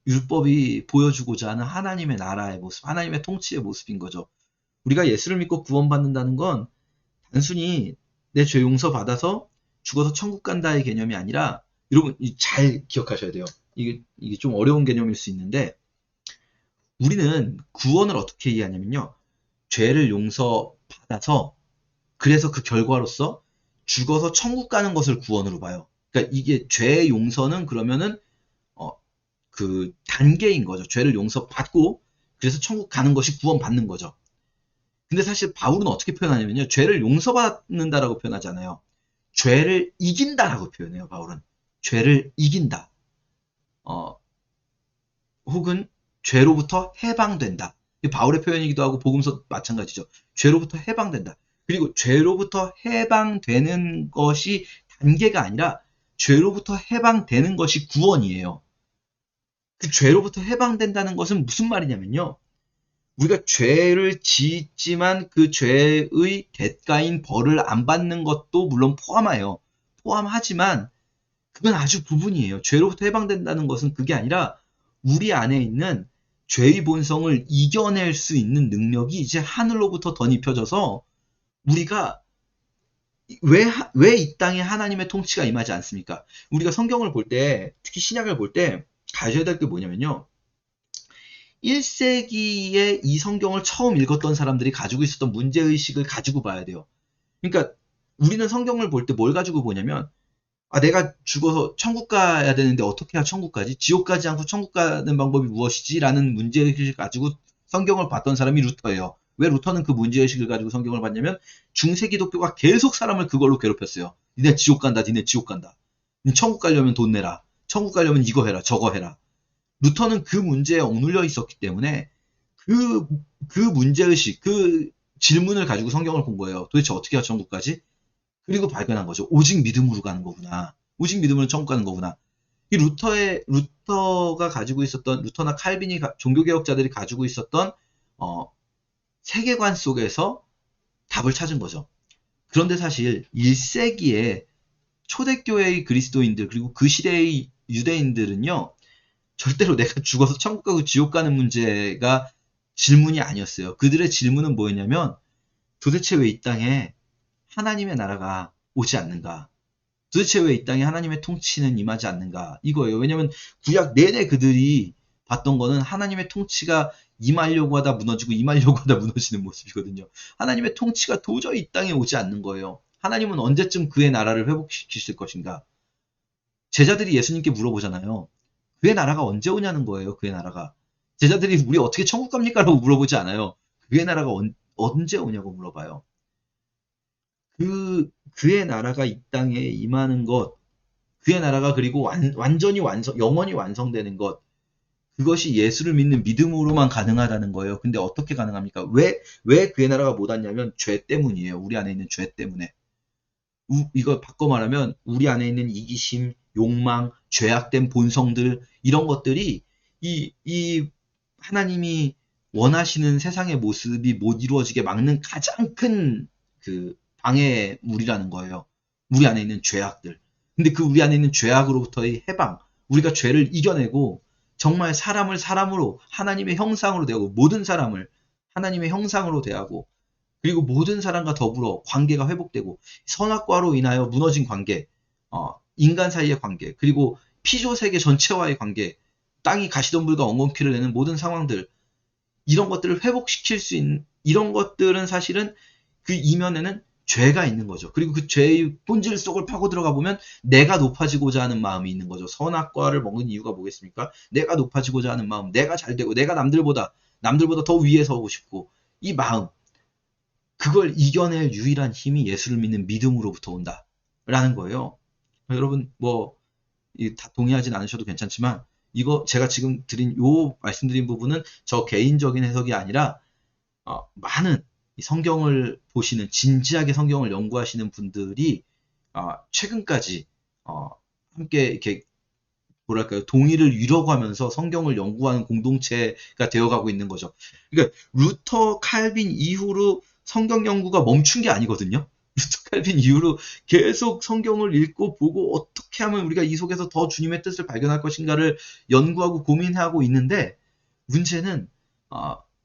율법이 보여주고자 하는 하나님의 나라의 모습, 하나님의 통치의 모습인 거죠. 우리가 예수를 믿고 구원받는다는 건 단순히 내 죄 용서 받아서 죽어서 천국 간다의 개념이 아니라, 여러분 잘 기억하셔야 돼요. 이게 좀 어려운 개념일 수 있는데, 우리는 구원을 어떻게 이해하냐면요, 죄를 용서 받아서 그래서 그 결과로서 죽어서 천국 가는 것을 구원으로 봐요. 그러니까 이게 죄의 용서는 그러면은 그 단계인 거죠. 죄를 용서 받고 그래서 천국 가는 것이 구원받는 거죠. 근데 사실 바울은 어떻게 표현하냐면요, 죄를 용서받는다라고 표현하지 않아요. 죄를 이긴다라고 표현해요. 바울은 죄를 이긴다, 혹은 죄로부터 해방된다. 바울의 표현이기도 하고 복음서 마찬가지죠. 죄로부터 해방된다. 그리고 죄로부터 해방되는 것이 단계가 아니라 죄로부터 해방되는 것이 구원이에요. 그 죄로부터 해방된다는 것은 무슨 말이냐면요, 우리가 죄를 짓지만 그 죄의 대가인 벌을 안 받는 것도 물론 포함하지만 그건 아주 부분이에요. 죄로부터 해방된다는 것은 그게 아니라 우리 안에 있는 죄의 본성을 이겨낼 수 있는 능력이 이제 하늘로부터 덧입혀져서 우리가 왜 이 땅에 하나님의 통치가 임하지 않습니까? 우리가 성경을 볼 때, 특히 신약을 볼 때 가져야 될 게 뭐냐면요, 1세기에 이 성경을 처음 읽었던 사람들이 가지고 있었던 문제의식을 가지고 봐야 돼요. 그러니까 우리는 성경을 볼 때 뭘 가지고 보냐면, 내가 죽어서 천국 가야 되는데 어떻게 해야 천국 가지? 지옥 가지 않고 천국 가는 방법이 무엇이지? 라는 문제의식을 가지고 성경을 봤던 사람이 루터예요. 왜 루터는 그 문제의식을 가지고 성경을 봤냐면, 중세 기독교가 계속 사람을 그걸로 괴롭혔어요. 니네 지옥 간다, 니네 지옥 간다. 천국 가려면 돈 내라. 천국 가려면 이거 해라, 저거 해라. 루터는 그 문제에 억눌려 있었기 때문에 그 문제의식, 그 질문을 가지고 성경을 본 거예요. 도대체 어떻게 해야 천국 가지? 그리고 발견한 거죠. 오직 믿음으로 가는 거구나. 오직 믿음으로 천국 가는 거구나. 이 루터가 가지고 있었던, 루터나 칼빈이 종교개혁자들이 가지고 있었던 세계관 속에서 답을 찾은 거죠. 그런데 사실 1세기에 초대교회의 그리스도인들, 그리고 그 시대의 유대인들은요, 절대로 내가 죽어서 천국 가고 지옥 가는 문제가 질문이 아니었어요. 그들의 질문은 뭐였냐면, 도대체 왜 이 땅에 하나님의 나라가 오지 않는가? 도대체 왜 이 땅에 하나님의 통치는 임하지 않는가? 이거예요. 왜냐면 구약 내내 그들이 봤던 거는 하나님의 통치가 임하려고 하다 무너지고 임하려고 하다 무너지는 모습이거든요. 하나님의 통치가 도저히 이 땅에 오지 않는 거예요. 하나님은 언제쯤 그의 나라를 회복시키실 것인가? 제자들이 예수님께 물어보잖아요. 그의 나라가 언제 오냐는 거예요. 그의 나라가. 제자들이 우리 어떻게 천국 갑니까? 라고 물어보지 않아요. 그의 나라가 언제 오냐고 물어봐요. 그의 나라가 이 땅에 임하는 것, 그의 나라가 그리고 완전히 영원히 완성되는 것, 그것이 예수를 믿는 믿음으로만 가능하다는 거예요. 근데 어떻게 가능합니까? 왜 그의 나라가 못 왔냐면 죄 때문이에요. 우리 안에 있는 죄 때문에. 이걸 바꿔 말하면 우리 안에 있는 이기심, 욕망, 죄악된 본성들, 이런 것들이 이 하나님이 원하시는 세상의 모습이 못 이루어지게 막는 가장 큰 그 방해물이라는 거예요. 우리 안에 있는 죄악들. 근데 그 우리 안에 있는 죄악으로부터의 해방, 우리가 죄를 이겨내고 정말 사람을 사람으로 하나님의 형상으로 대하고 모든 사람을 하나님의 형상으로 대하고 그리고 모든 사람과 더불어 관계가 회복되고 선악과로 인하여 무너진 관계, 인간 사이의 관계, 그리고 피조 세계 전체와의 관계, 땅이 가시덤불과 엉겅퀴를 내는 모든 상황들 이런 것들을 회복시킬 수 있는 이런 것들은 사실은 그 이면에는 죄가 있는 거죠. 그리고 그 죄의 본질 속을 파고 들어가 보면 내가 높아지고자 하는 마음이 있는 거죠. 선악과를 먹은 이유가 뭐겠습니까? 내가 높아지고자 하는 마음, 내가 잘 되고 내가 남들보다 더 위에 서고 싶고 이 마음 그걸 이겨낼 유일한 힘이 예수를 믿는 믿음으로부터 온다라는 거예요. 여러분 다 동의하진 않으셔도 괜찮지만 이거 제가 지금 말씀드린 부분은 저 개인적인 해석이 아니라 많은 성경을 보시는 진지하게 성경을 연구하시는 분들이 최근까지 함께 이렇게 뭐랄까요 동의를 이루고 하면서 성경을 연구하는 공동체가 되어가고 있는 거죠. 그러니까 루터 칼빈 이후로 성경 연구가 멈춘 게 아니거든요. 루터 칼빈 이후로 계속 성경을 읽고 보고 어떻게 하면 우리가 이 속에서 더 주님의 뜻을 발견할 것인가를 연구하고 고민하고 있는데 문제는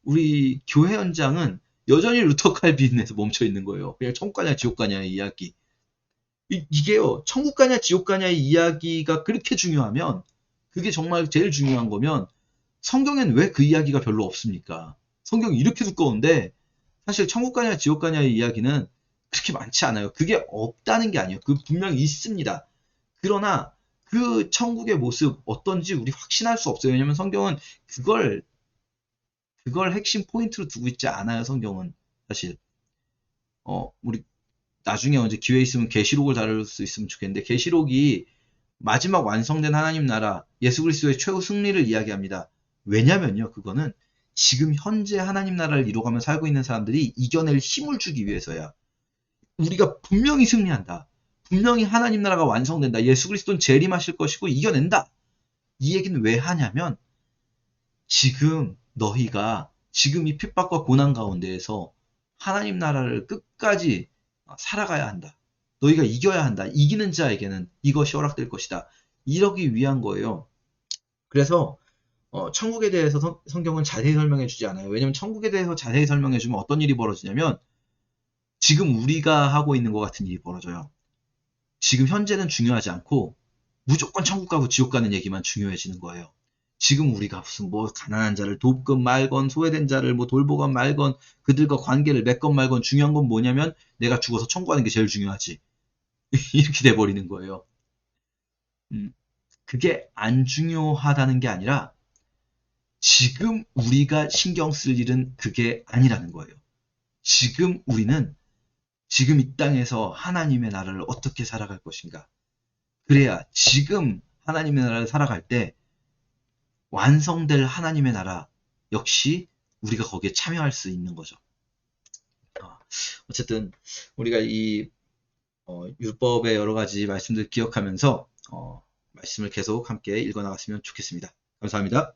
우리 교회 현장은 여전히 루터 칼빈에서 멈춰 있는 거예요. 그냥 천국 가냐 지옥 가냐의 이야기. 이게요, 천국 가냐 지옥 가냐의 이야기가 그렇게 중요하면 그게 정말 제일 중요한 거면 성경엔 왜 그 이야기가 별로 없습니까? 성경이 이렇게 두꺼운데 사실 천국 가냐 지옥 가냐의 이야기는 그렇게 많지 않아요. 그게 없다는 게 아니에요. 그 분명히 있습니다. 그러나 그 천국의 모습 어떤지 우리 확신할 수 없어요. 왜냐면 성경은 그걸 핵심 포인트로 두고 있지 않아요. 성경은 사실 우리 나중에 언제 기회 있으면 계시록을 다룰 수 있으면 좋겠는데 계시록이 마지막 완성된 하나님 나라 예수 그리스도의 최후 승리를 이야기합니다. 왜냐면요. 그거는 지금 현재 하나님 나라를 이뤄가며 살고 있는 사람들이 이겨낼 힘을 주기 위해서야. 우리가 분명히 승리한다. 분명히 하나님 나라가 완성된다. 예수 그리스도는 재림하실 것이고 이겨낸다. 이 얘기는 왜 하냐면 지금 너희가 지금 이 핍박과 고난 가운데에서 하나님 나라를 끝까지 살아가야 한다. 너희가 이겨야 한다. 이기는 자에게는 이것이 허락될 것이다. 이러기 위한 거예요. 그래서 천국에 대해서 성경은 자세히 설명해 주지 않아요. 왜냐면 천국에 대해서 자세히 설명해 주면 어떤 일이 벌어지냐면 지금 우리가 하고 있는 것 같은 일이 벌어져요. 지금 현재는 중요하지 않고 무조건 천국 가고 지옥 가는 얘기만 중요해지는 거예요. 지금 우리가 무슨 가난한 자를 돕건 말건 소외된 자를 돌보건 말건 그들과 관계를 맺건 말건 중요한 건 뭐냐면 내가 죽어서 천국 가는 게 제일 중요하지. 이렇게 돼버리는 거예요. 그게 안 중요하다는 게 아니라 지금 우리가 신경 쓸 일은 그게 아니라는 거예요. 지금 우리는 지금 이 땅에서 하나님의 나라를 어떻게 살아갈 것인가. 그래야 지금 하나님의 나라를 살아갈 때 완성될 하나님의 나라 역시 우리가 거기에 참여할 수 있는 거죠. 어쨌든 우리가 이 율법의 여러 가지 말씀들 기억하면서 말씀을 계속 함께 읽어나갔으면 좋겠습니다. 감사합니다.